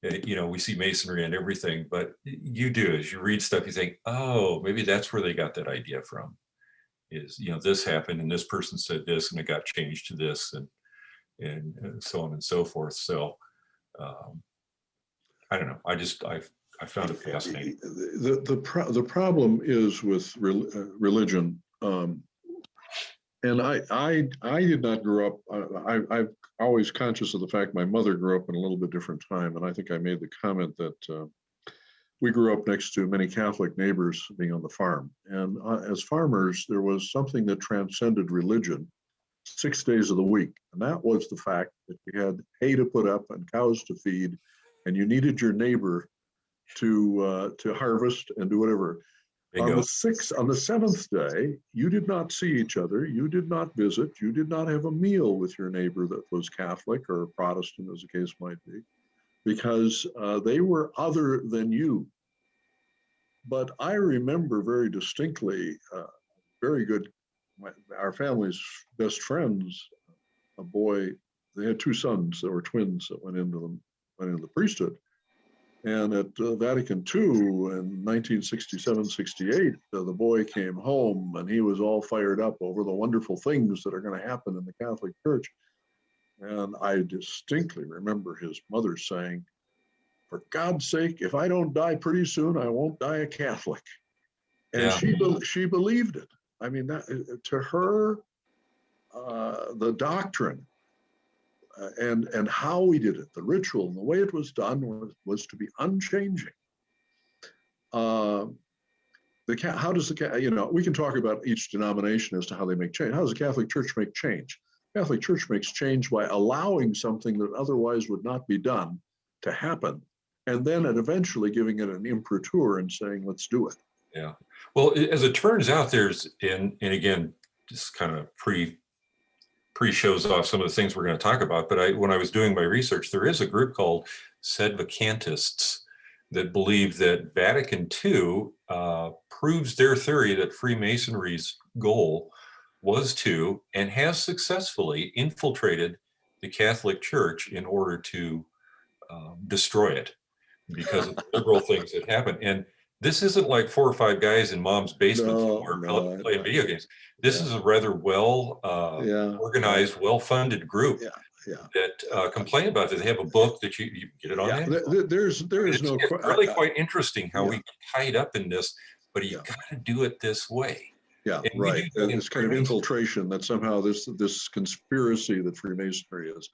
We see Masonry and everything, but you do, as you read stuff, you think, oh, maybe that's where they got that idea from. Is this happened and this person said this and it got changed to this and so on and so forth. So I don't know. I found it fascinating. The problem is with religion, and I did not grow up. I'm always conscious of the fact my mother grew up in a little bit different time, and I think I made the comment that we grew up next to many Catholic neighbors being on the farm, and as farmers, there was something that transcended religion 6 days of the week, and that was the fact that you had hay to put up and cows to feed, and you needed your neighbor to harvest and do whatever. On the seventh day, you did not see each other. You did not visit. You did not have a meal with your neighbor that was Catholic or Protestant, as the case might be, because they were other than you. But I remember very distinctly, very good, our family's best friends, a boy, they had two sons that were twins that went into the priesthood. And at Vatican II in 1967, 68, the boy came home and he was all fired up over the wonderful things that are going to happen in the Catholic Church. And I distinctly remember his mother saying, for God's sake, if I don't die pretty soon, I won't die a Catholic. And she believed it. I mean, that, to her, the doctrine and how we did it, the ritual and the way it was done was to be unchanging. How does we can talk about each denomination as to how they make change. How does the Catholic Church make change? The Catholic Church makes change by allowing something that otherwise would not be done to happen, and then eventually giving it an imprimatur and saying, let's do it. Yeah. Well, as it turns out, there's, and again, just kind of pre-shows off some of the things we're going to talk about, but when I was doing my research, there is a group called Sedvacantists that believe that Vatican II proves their theory that Freemasonry's goal was to, and has successfully infiltrated the Catholic Church in order to destroy it because of the liberal things that happen. And this isn't like 4 or 5 guys in mom's basement playing video games. This is a rather well organized, well-funded group that complain about it. They have a book that you can get it on Amazon. It's really quite interesting how we get tied up in this, but you got to do it this way. Yeah, right. This kind of infiltration that somehow this conspiracy that Freemasonry is.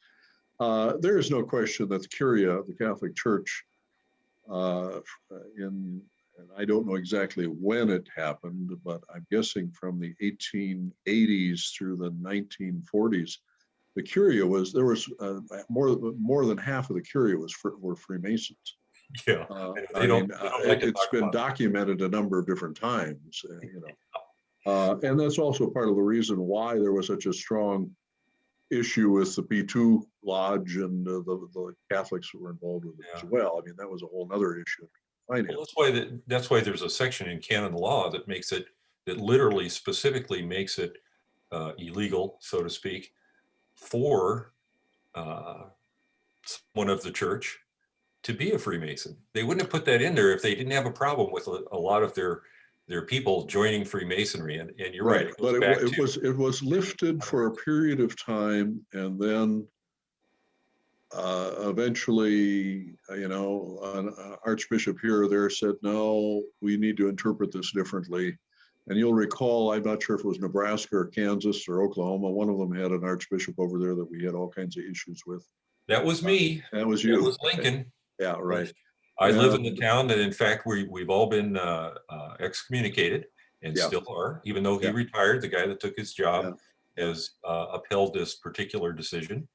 There is no question that the Curia, the Catholic Church, and I don't know exactly when it happened, but I'm guessing from the 1880s through the 1940s, the Curia there was more than half of the Curia were Freemasons. Yeah, it's been documented a number of different times, and that's also part of the reason why there was such a strong issue with the P2 Lodge and the Catholics who were involved with it as well. I mean, that was a whole other issue. Well, that's why there's a section in canon law that literally specifically makes it illegal, so to speak, for someone of the church to be a Freemason. They wouldn't have put that in there if they didn't have a problem with a lot of their people joining Freemasonry. And you're right. It goes But back it was lifted for a period of time, and then eventually, an archbishop here or there said, no, we need to interpret this differently. And you'll recall, I'm not sure if it was Nebraska or Kansas or Oklahoma, one of them had an archbishop over there that we had all kinds of issues with. That was me. That was you. That was Lincoln. Yeah, right. I live in the town that, in fact, we've all been excommunicated and Yeah. still are, even though he retired. The guy that took his job has upheld this particular decision.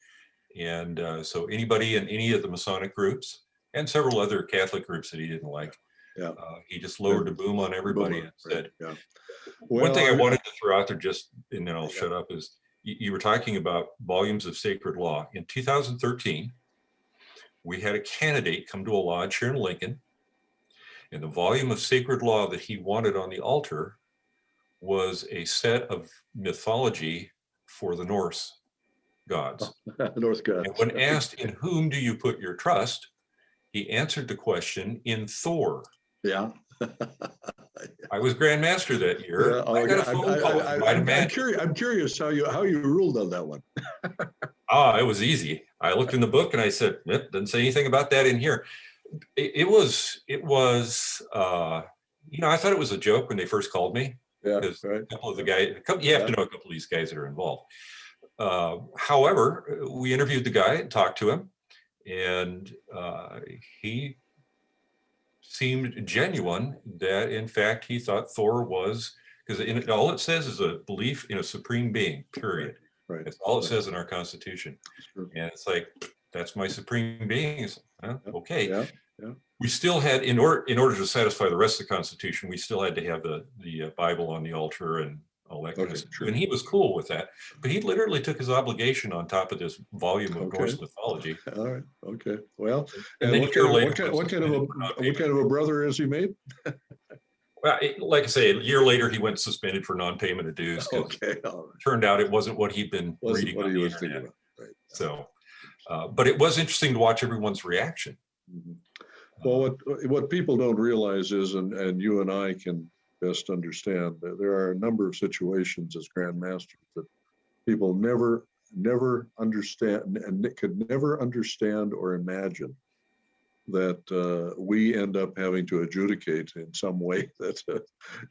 And so anybody in any of the Masonic groups and several other Catholic groups that he didn't like, he just lowered the boom on everybody and said, one thing I wanted to throw out there and then I'll shut up, is you were talking about volumes of sacred law. In 2013, we had a candidate come to a lodge here in Lincoln, and the volume of sacred law that he wanted on the altar was a set of mythology for the Norse gods. Norse gods. And when asked, in whom do you put your trust, he answered the question in Thor. Yeah. I was Grand Master that year. Yeah, I got a phone call. I'm curious how you ruled on that one. It was easy. I looked in the book and I said, "Yep, doesn't say anything about that in here." It was. I thought it was a joke when they first called me. Yeah, because right. a couple of the guys, you have to know a couple of these guys that are involved. However, we interviewed the guy and talked to him, and he seemed genuine that, in fact, he thought Thor was, because all it says is a belief in a supreme being, period. Right. That's all it says in our Constitution. And it's like, that's my supreme being. Okay. Yeah. We still had, in order to satisfy the rest of the Constitution, we still had to have the Bible on the altar and all that kind of stuff. And he was cool with that. But he literally took his obligation on top of this volume of Norse mythology. All right. Okay. Well, and then what kind of a brother is he made? Well, like I say, a year later, he went suspended for non-payment of dues. Okay. All right. Turned out it wasn't what he'd been reading on the internet. Right. So, but it was interesting to watch everyone's reaction. Mm-hmm. Well, what people don't realize is, and you and I can best understand, that there are a number of situations as Grand Masters that people never understand, and could never understand or imagine, that we end up having to adjudicate in some way that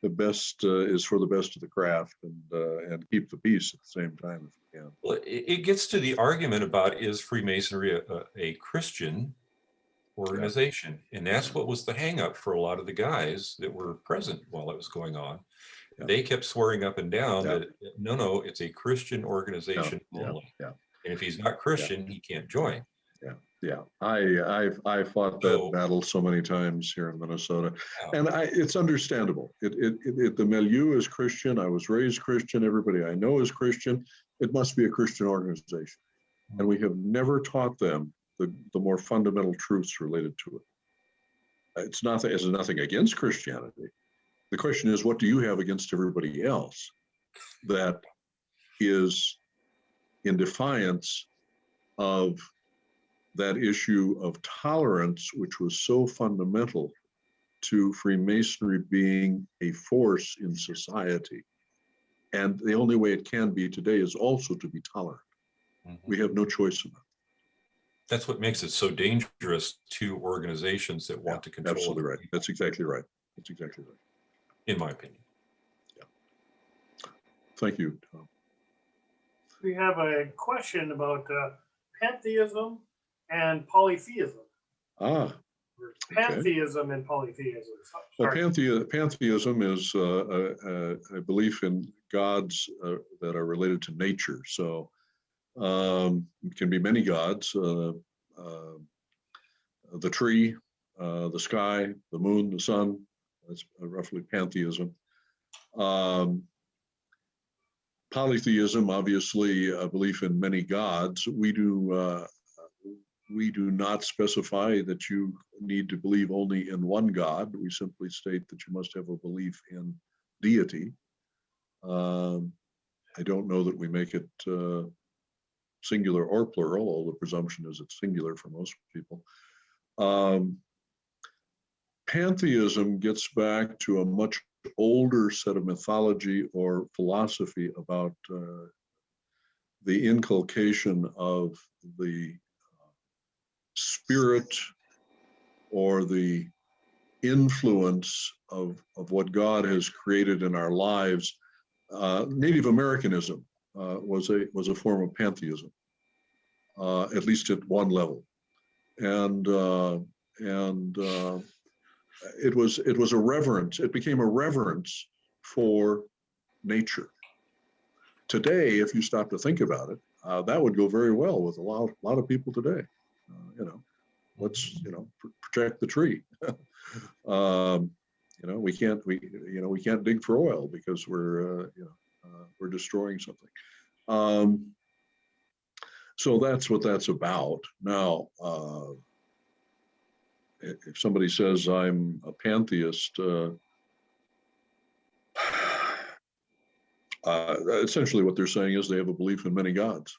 the best is for the best of the craft, and keep the peace at the same time if we can. Well, it gets to the argument about, is Freemasonry a Christian organization? And that's what was the hang up for a lot of the guys that were present while it was going on. Yeah. They kept swearing up and down that no, it's a Christian organization only. Yeah. And if he's not Christian, he can't join. Yeah, I fought that battle so many times here in Minnesota, and it's understandable. The milieu is Christian. I was raised Christian. Everybody I know is Christian. It must be a Christian organization, and we have never taught them the more fundamental truths related to it. It's nothing against Christianity. The question is, what do you have against everybody else that is in defiance of that issue of tolerance, which was so fundamental to Freemasonry being a force in society? And the only way it can be today is also to be tolerant. Mm-hmm. We have no choice in that. That's what makes it so dangerous to organizations that want to control. Absolutely right. That's exactly right. That's exactly right. In my opinion. Yeah. Thank you, Tom. We have a question about pantheism and polytheism. Pantheism and polytheism. Well, pantheism is a belief in gods that are related to nature. So it can be many gods: the tree, the sky, the moon, the sun. That's roughly pantheism. Polytheism, obviously, a belief in many gods. We do not specify that you need to believe only in one God. We simply state that you must have a belief in deity. I don't know that we make it singular or plural, although the presumption is it's singular for most people. Pantheism gets back to a much older set of mythology or philosophy about the inculcation of the spirit or the influence of what God has created in our lives. Native Americanism was a form of pantheism, at least at one level, and it was a reverence. It became a reverence for nature. Today, if you stop to think about it, that would go very well with a lot of people today. Let's protect the tree. We can't dig for oil because we're destroying something. So that's what that's about. Now, if somebody says I'm a pantheist, essentially what they're saying is they have a belief in many gods.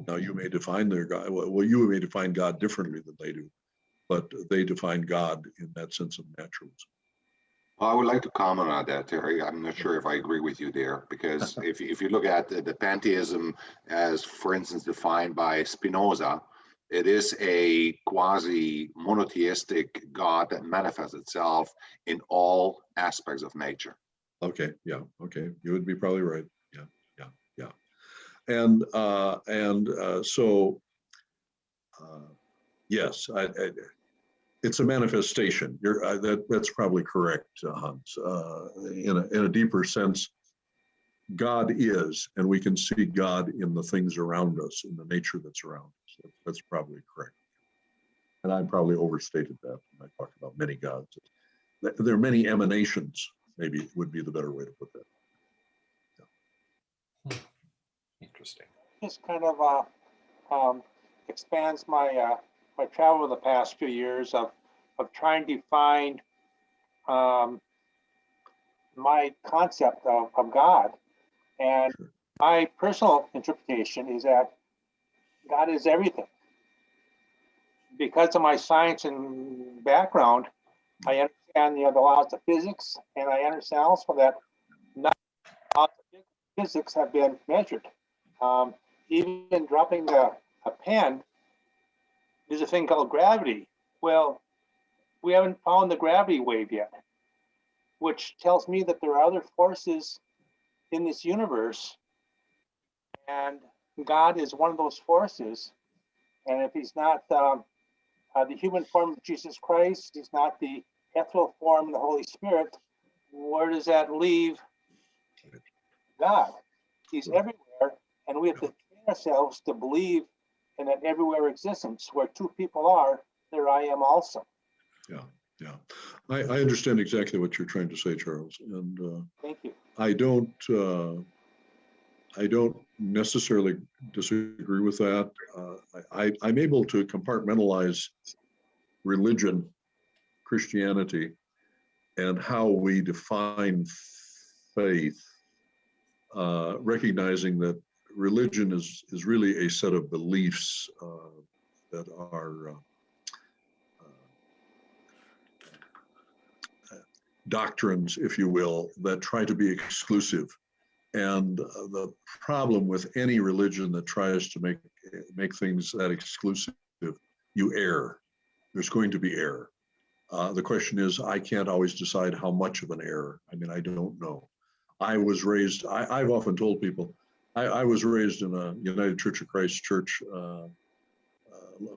Now you may define their God, well, you may define God differently than they do, but they define God in that sense of naturalism. I would like to comment on that, Terry. I'm not sure if I agree with you there, because if you look at the pantheism as, for instance, defined by Spinoza, it is a quasi-monotheistic God that manifests itself in all aspects of nature. Okay, yeah, okay, you would be probably right. Yeah. And so, yes, it's a manifestation. That's probably correct, Hans. In a deeper sense, God is, and we can see God in the things around us, in the nature that's around us. That's probably correct. And I probably overstated that when I talked about many gods. There are many emanations, maybe would be the better way to put that. Yeah. Interesting. Just kind of expands my my travel the past few years of trying to find my concept of God. And Sure. my personal interpretation is that God is everything. Because of my science and background, I understand the laws of physics, and I understand also that not all laws of physics have been measured. Even dropping a pen, there's a thing called gravity. Well, we haven't found the gravity wave yet, which tells me that there are other forces in this universe, and God is one of those forces. And if he's not the human form of Jesus Christ, he's not the ethereal form of the Holy Spirit, where does that leave God? He's everywhere, and we have to train ourselves to believe in an everywhere existence. Where two people are, there I am also. Yeah. I understand exactly what you're trying to say, Charles, and Thank you. I don't necessarily disagree with that. I'm able to compartmentalize religion, Christianity, and how we define faith, recognizing that religion is really a set of beliefs that are doctrines, if you will, that try to be exclusive. And the problem with any religion that tries to make things that exclusive, you err. There's going to be error. The question is, I can't always decide how much of an error. I mean, I don't know. I was raised, I've often told people, I was raised in a United Church of Christ church,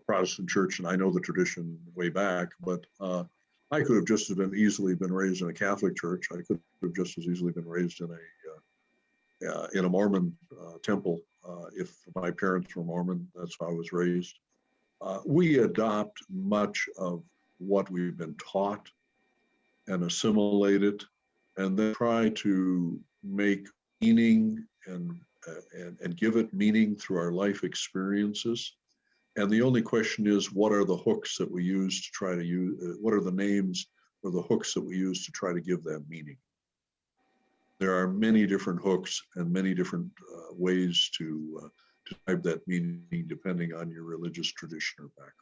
Protestant church, and I know the tradition way back, but I could have just as easily been raised in a Catholic church. I could have just as easily been raised in a Mormon temple. If my parents were Mormon, that's how I was raised. We adopt much of what we've been taught and assimilate it, and then try to make meaning and give it meaning through our life experiences. And the only question is, what are the hooks that we use to try to use, what are the names or the hooks that we use to try to give that meaning? There are many different hooks and many different ways to describe that meaning depending on your religious tradition or background.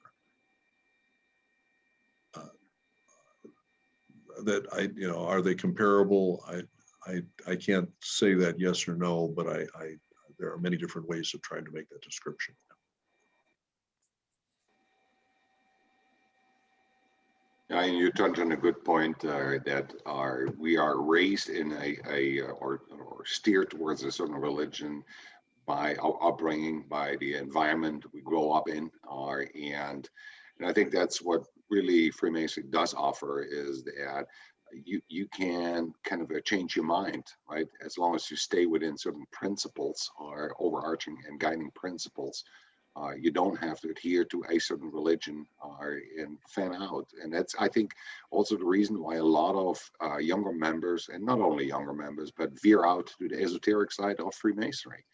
that are they comparable? I can't say that yes or no, but there are many different ways of trying to make that description. Yeah, and you touched on a good point that we are raised in or steered towards a certain religion by our upbringing, by the environment we grow up in, and I think that's what really Freemasonry does offer, is that you can kind of change your mind, right? As long as you stay within certain principles or overarching and guiding principles. You don't have to adhere to a certain religion and fan out. And that's, I think, also the reason why a lot of younger members, and not only younger members, but veer out to the esoteric side of Freemasonry.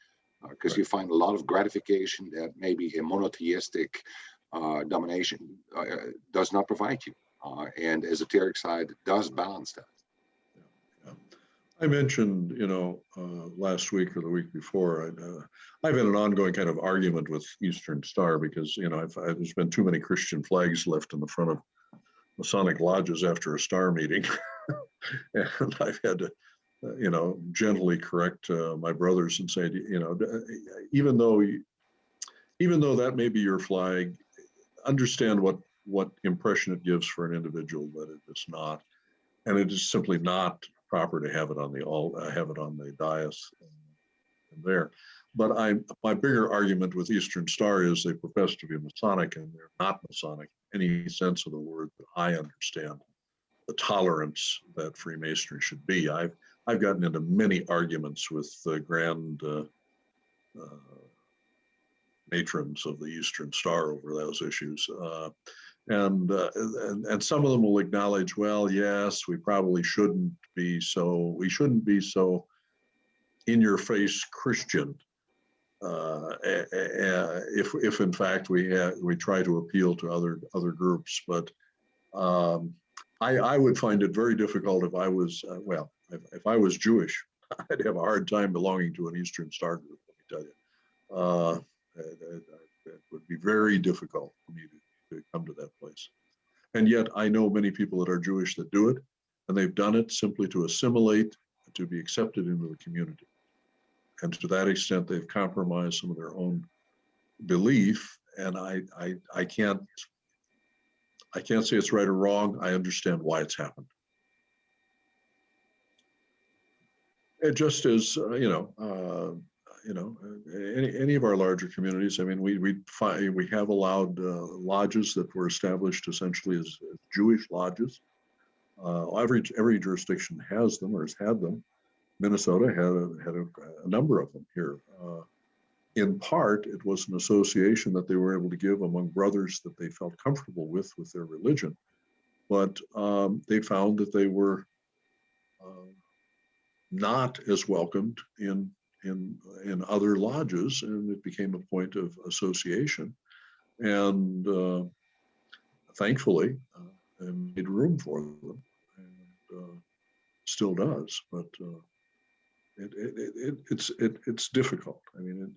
Because Right. you find a lot of gratification that maybe a monotheistic domination does not provide you. And esoteric side does balance that. Yeah. I mentioned, last week or the week before, I've had an ongoing kind of argument with Eastern Star because, there's been too many Christian flags left in the front of Masonic lodges after a Star meeting. And I've had to, gently correct my brothers and say, even though that may be your flag, understand what impression it gives for an individual, that it is not. And it is simply not proper to have it on the dais and there. But my bigger argument with Eastern Star is they profess to be Masonic, and they're not Masonic in any sense of the word that I understand the tolerance that Freemasonry should be. I've gotten into many arguments with the grand matrons of the Eastern Star over those issues. And some of them will acknowledge, well, yes, we shouldn't be so in your face Christian. If in fact we try to appeal to other groups, but I would find it very difficult if I was if I was Jewish, I'd have a hard time belonging to an Eastern Star group. Let me tell you, it would be very difficult for me to come to that place. And yet I know many people that are Jewish that do it, and they've done it simply to assimilate, to be accepted into the community. And to that extent, they've compromised some of their own belief. And I can't say it's right or wrong. I understand why it's happened. It just is, any of our larger communities. I mean, we have allowed lodges that were established essentially as Jewish lodges. Every jurisdiction has them or has had them. Minnesota had a number of them here. In part, it was an association that they were able to give among brothers that they felt comfortable with their religion, but they found that they were not as welcomed in other lodges, and it became a point of association. And thankfully, it made room for them, and still does. But it's difficult. I mean,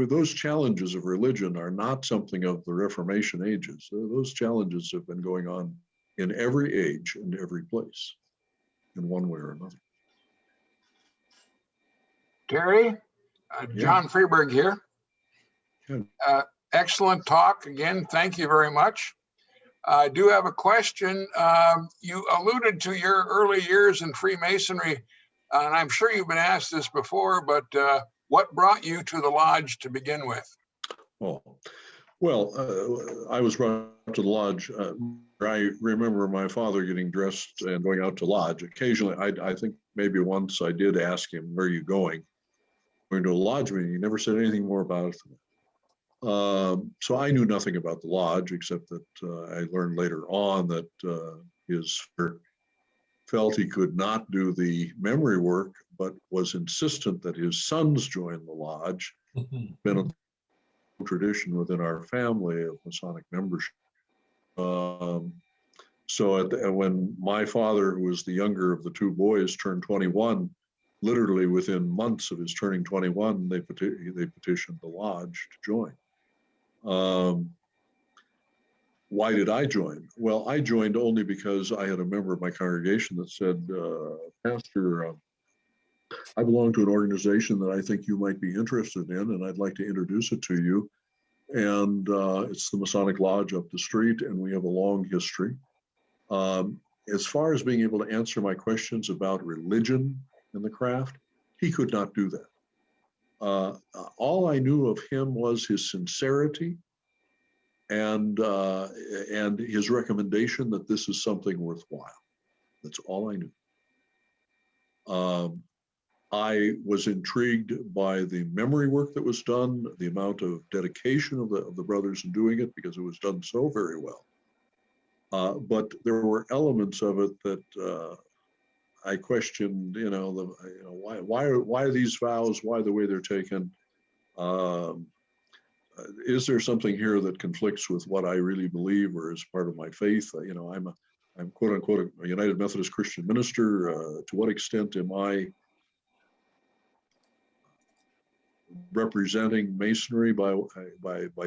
those challenges of religion are not something of the Reformation ages. Those challenges have been going on in every age and every place, in one way or another. Terry, John Freeberg here. Yeah. Excellent talk again. Thank you very much. I do have a question. You alluded to your early years in Freemasonry, and I'm sure you've been asked this before, but what brought you to the lodge to begin with? Oh, well, I was brought to the lodge. I remember my father getting dressed and going out to lodge. Occasionally, I think maybe once I did ask him, "Where are you going?" Going to a lodge meeting. He never said anything more about it. So I knew nothing about the lodge, except that I learned later on that his father felt he could not do the memory work, but was insistent that his sons join the lodge. Been a tradition within our family of Masonic membership. So when my father, who was the younger of the two boys, turned 21, literally within months of his turning 21, they petitioned the lodge to join. why did I join? Well, I joined only because I had a member of my congregation that said, Pastor, I belong to an organization that I think you might be interested in, and I'd like to introduce it to you. And it's the Masonic Lodge up the street, and we have a long history. As far as being able to answer my questions about religion and the craft, he could not do that. All I knew of him was his sincerity and his recommendation that this is something worthwhile. That's all I knew. I was intrigued by the memory work that was done, the amount of dedication of the brothers in doing it, because it was done so very well. But there were elements of it that I questioned. Why are these vows? Why the way they're taken? Is there something here that conflicts with what I really believe or is part of my faith? I'm quote unquote a United Methodist Christian minister. To what extent am I representing Masonry by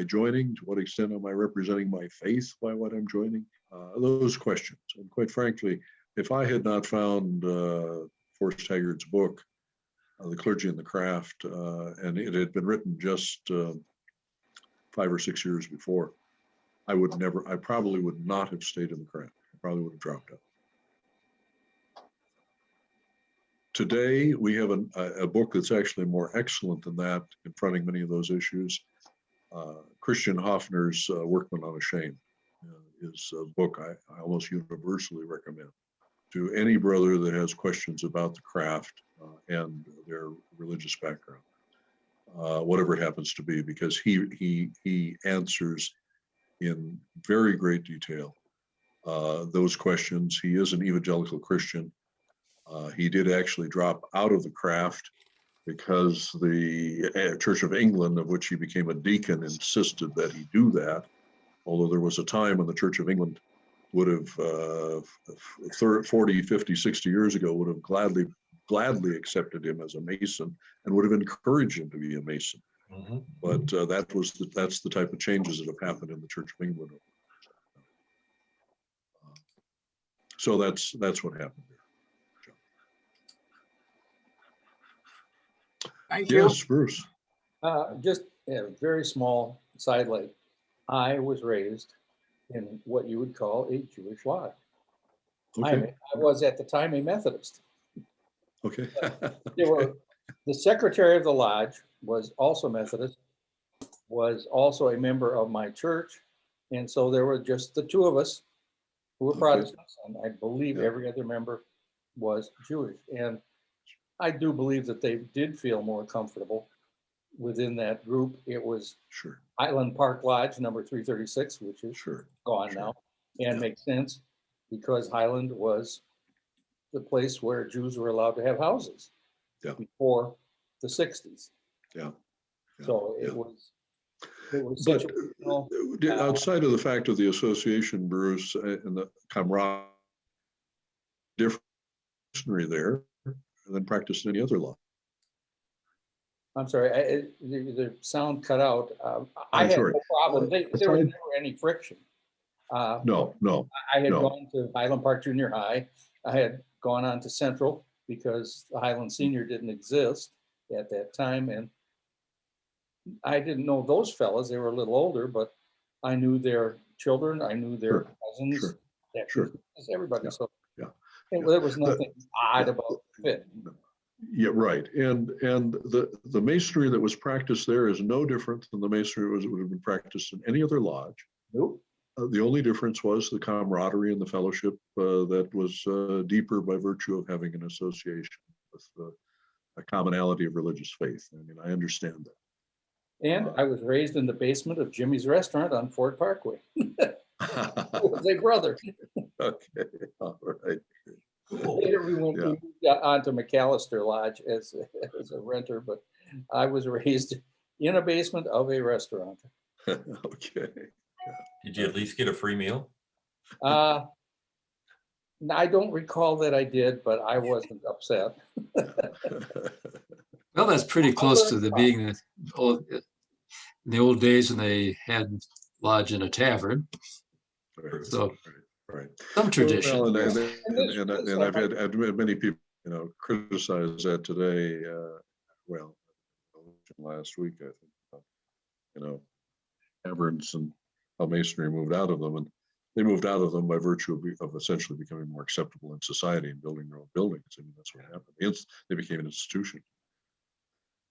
joining? To what extent am I representing my faith by what I'm joining? Those questions. And quite frankly, if I had not found Forrest Haggard's book, The Clergy and the Craft, and it had been written just 5 or 6 years before, I probably would not have stayed in the craft. I probably would have dropped out. Today, we have a book that's actually more excellent than that, confronting many of those issues. Christian Hoffner's Workman Unashamed is a book I almost universally recommend to any brother that has questions about the craft and their religious background, whatever it happens to be, because he answers in very great detail those questions. He is an evangelical Christian. He did actually drop out of the craft because the Church of England, of which he became a deacon, insisted that he do that. Although there was a time when the Church of England would have 40, 50, 60 years ago would have gladly accepted him as a Mason and would have encouraged him to be a Mason. Mm-hmm. But that's the type of changes that have happened in the Church of England. So that's what happened there. Thank you. Yes, Bruce. Just a very small sidelight. I was raised in what you would call a Jewish lodge. Okay. I was at the time a Methodist. Okay. The secretary of the lodge was also Methodist, was also a member of my church. And so there were just the two of us who were Protestants. And I believe every other member was Jewish. And I do believe that they did feel more comfortable within that group. It was Highland Park Lodge number 336, which is gone now, and makes sense because Highland was the place where Jews were allowed to have houses before the 60s. So it was but outside of the fact of the association, Bruce, and the camaraderie different there than practice any other law. I'm sorry, the sound cut out. I had no problem. There was never any friction. No. I had gone to Highland Park Junior High. I had gone on to Central because the Highland Senior didn't exist at that time. And I didn't know those fellas. They were a little older, but I knew their children. I knew their cousins. Everybody. So there was nothing odd about it. Yeah, right. And the masonry that was practiced there is no different than the masonry that would have been practiced in any other lodge. Nope. The only difference was the camaraderie and the fellowship that was deeper by virtue of having an association with a commonality of religious faith. I mean, I understand that. And I was raised in the basement of Jimmy's Restaurant on Fort Parkway. Was a brother. Okay, all right. Later we moved on to McAllister Lodge as a renter, but I was raised in a basement of a restaurant. Okay. Did you at least get a free meal? I don't recall that I did, but I wasn't upset. Well, that's pretty close to being in the old days when they had lodge in a tavern. Right. So Right. some tradition. Well, And and I've had many people, criticize that today. Well, last week, I think, taverns and how masonry moved out of them, and they moved out of them by virtue of essentially becoming more acceptable in society and building their own buildings. I mean, that's what happened. They became an institution.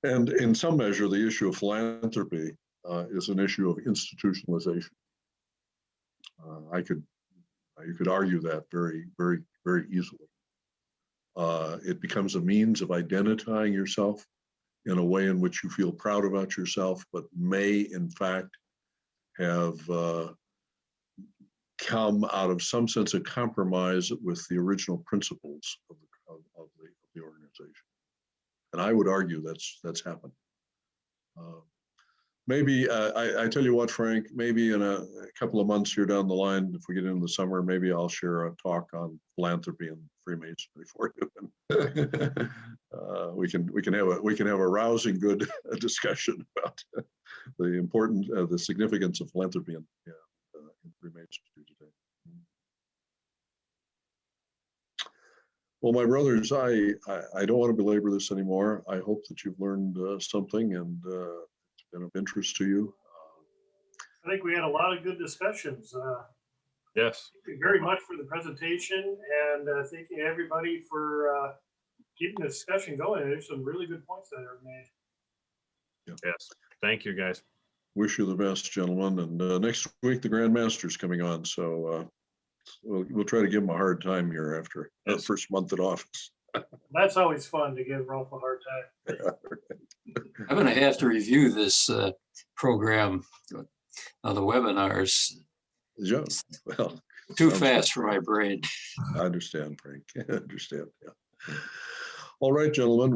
And in some measure, the issue of philanthropy is an issue of institutionalization. You could argue that very, very, very easily. It becomes a means of identifying yourself in a way in which you feel proud about yourself, but may in fact have come out of some sense of compromise with the original principles of the organization. And I would argue that's happened. Maybe, I tell you what, Frank, maybe in a couple of months here down the line, if we get into the summer, maybe I'll share a talk on philanthropy and Freemasonry for you. We can have a rousing good discussion about the importance, the significance of philanthropy in Freemasonry today. Well, my brothers, I don't want to belabor this anymore. I hope that you've learned something and it's been of interest to you. I think we had a lot of good discussions. Yes. Thank you very much for the presentation, and thank you everybody for keeping the discussion going. There's some really good points that are made. Yeah. Yes. Thank you, guys. Wish you the best, gentlemen. And next week, the Grand Master's coming on. So we'll try to give him a hard time here after the first month at office. That's always fun to give Rolf a hard time. I'm going to have to review this program on the webinars. Yeah, well, Too sounds fast for my brain. I understand, Frank. I understand. Yeah. All right, gentlemen.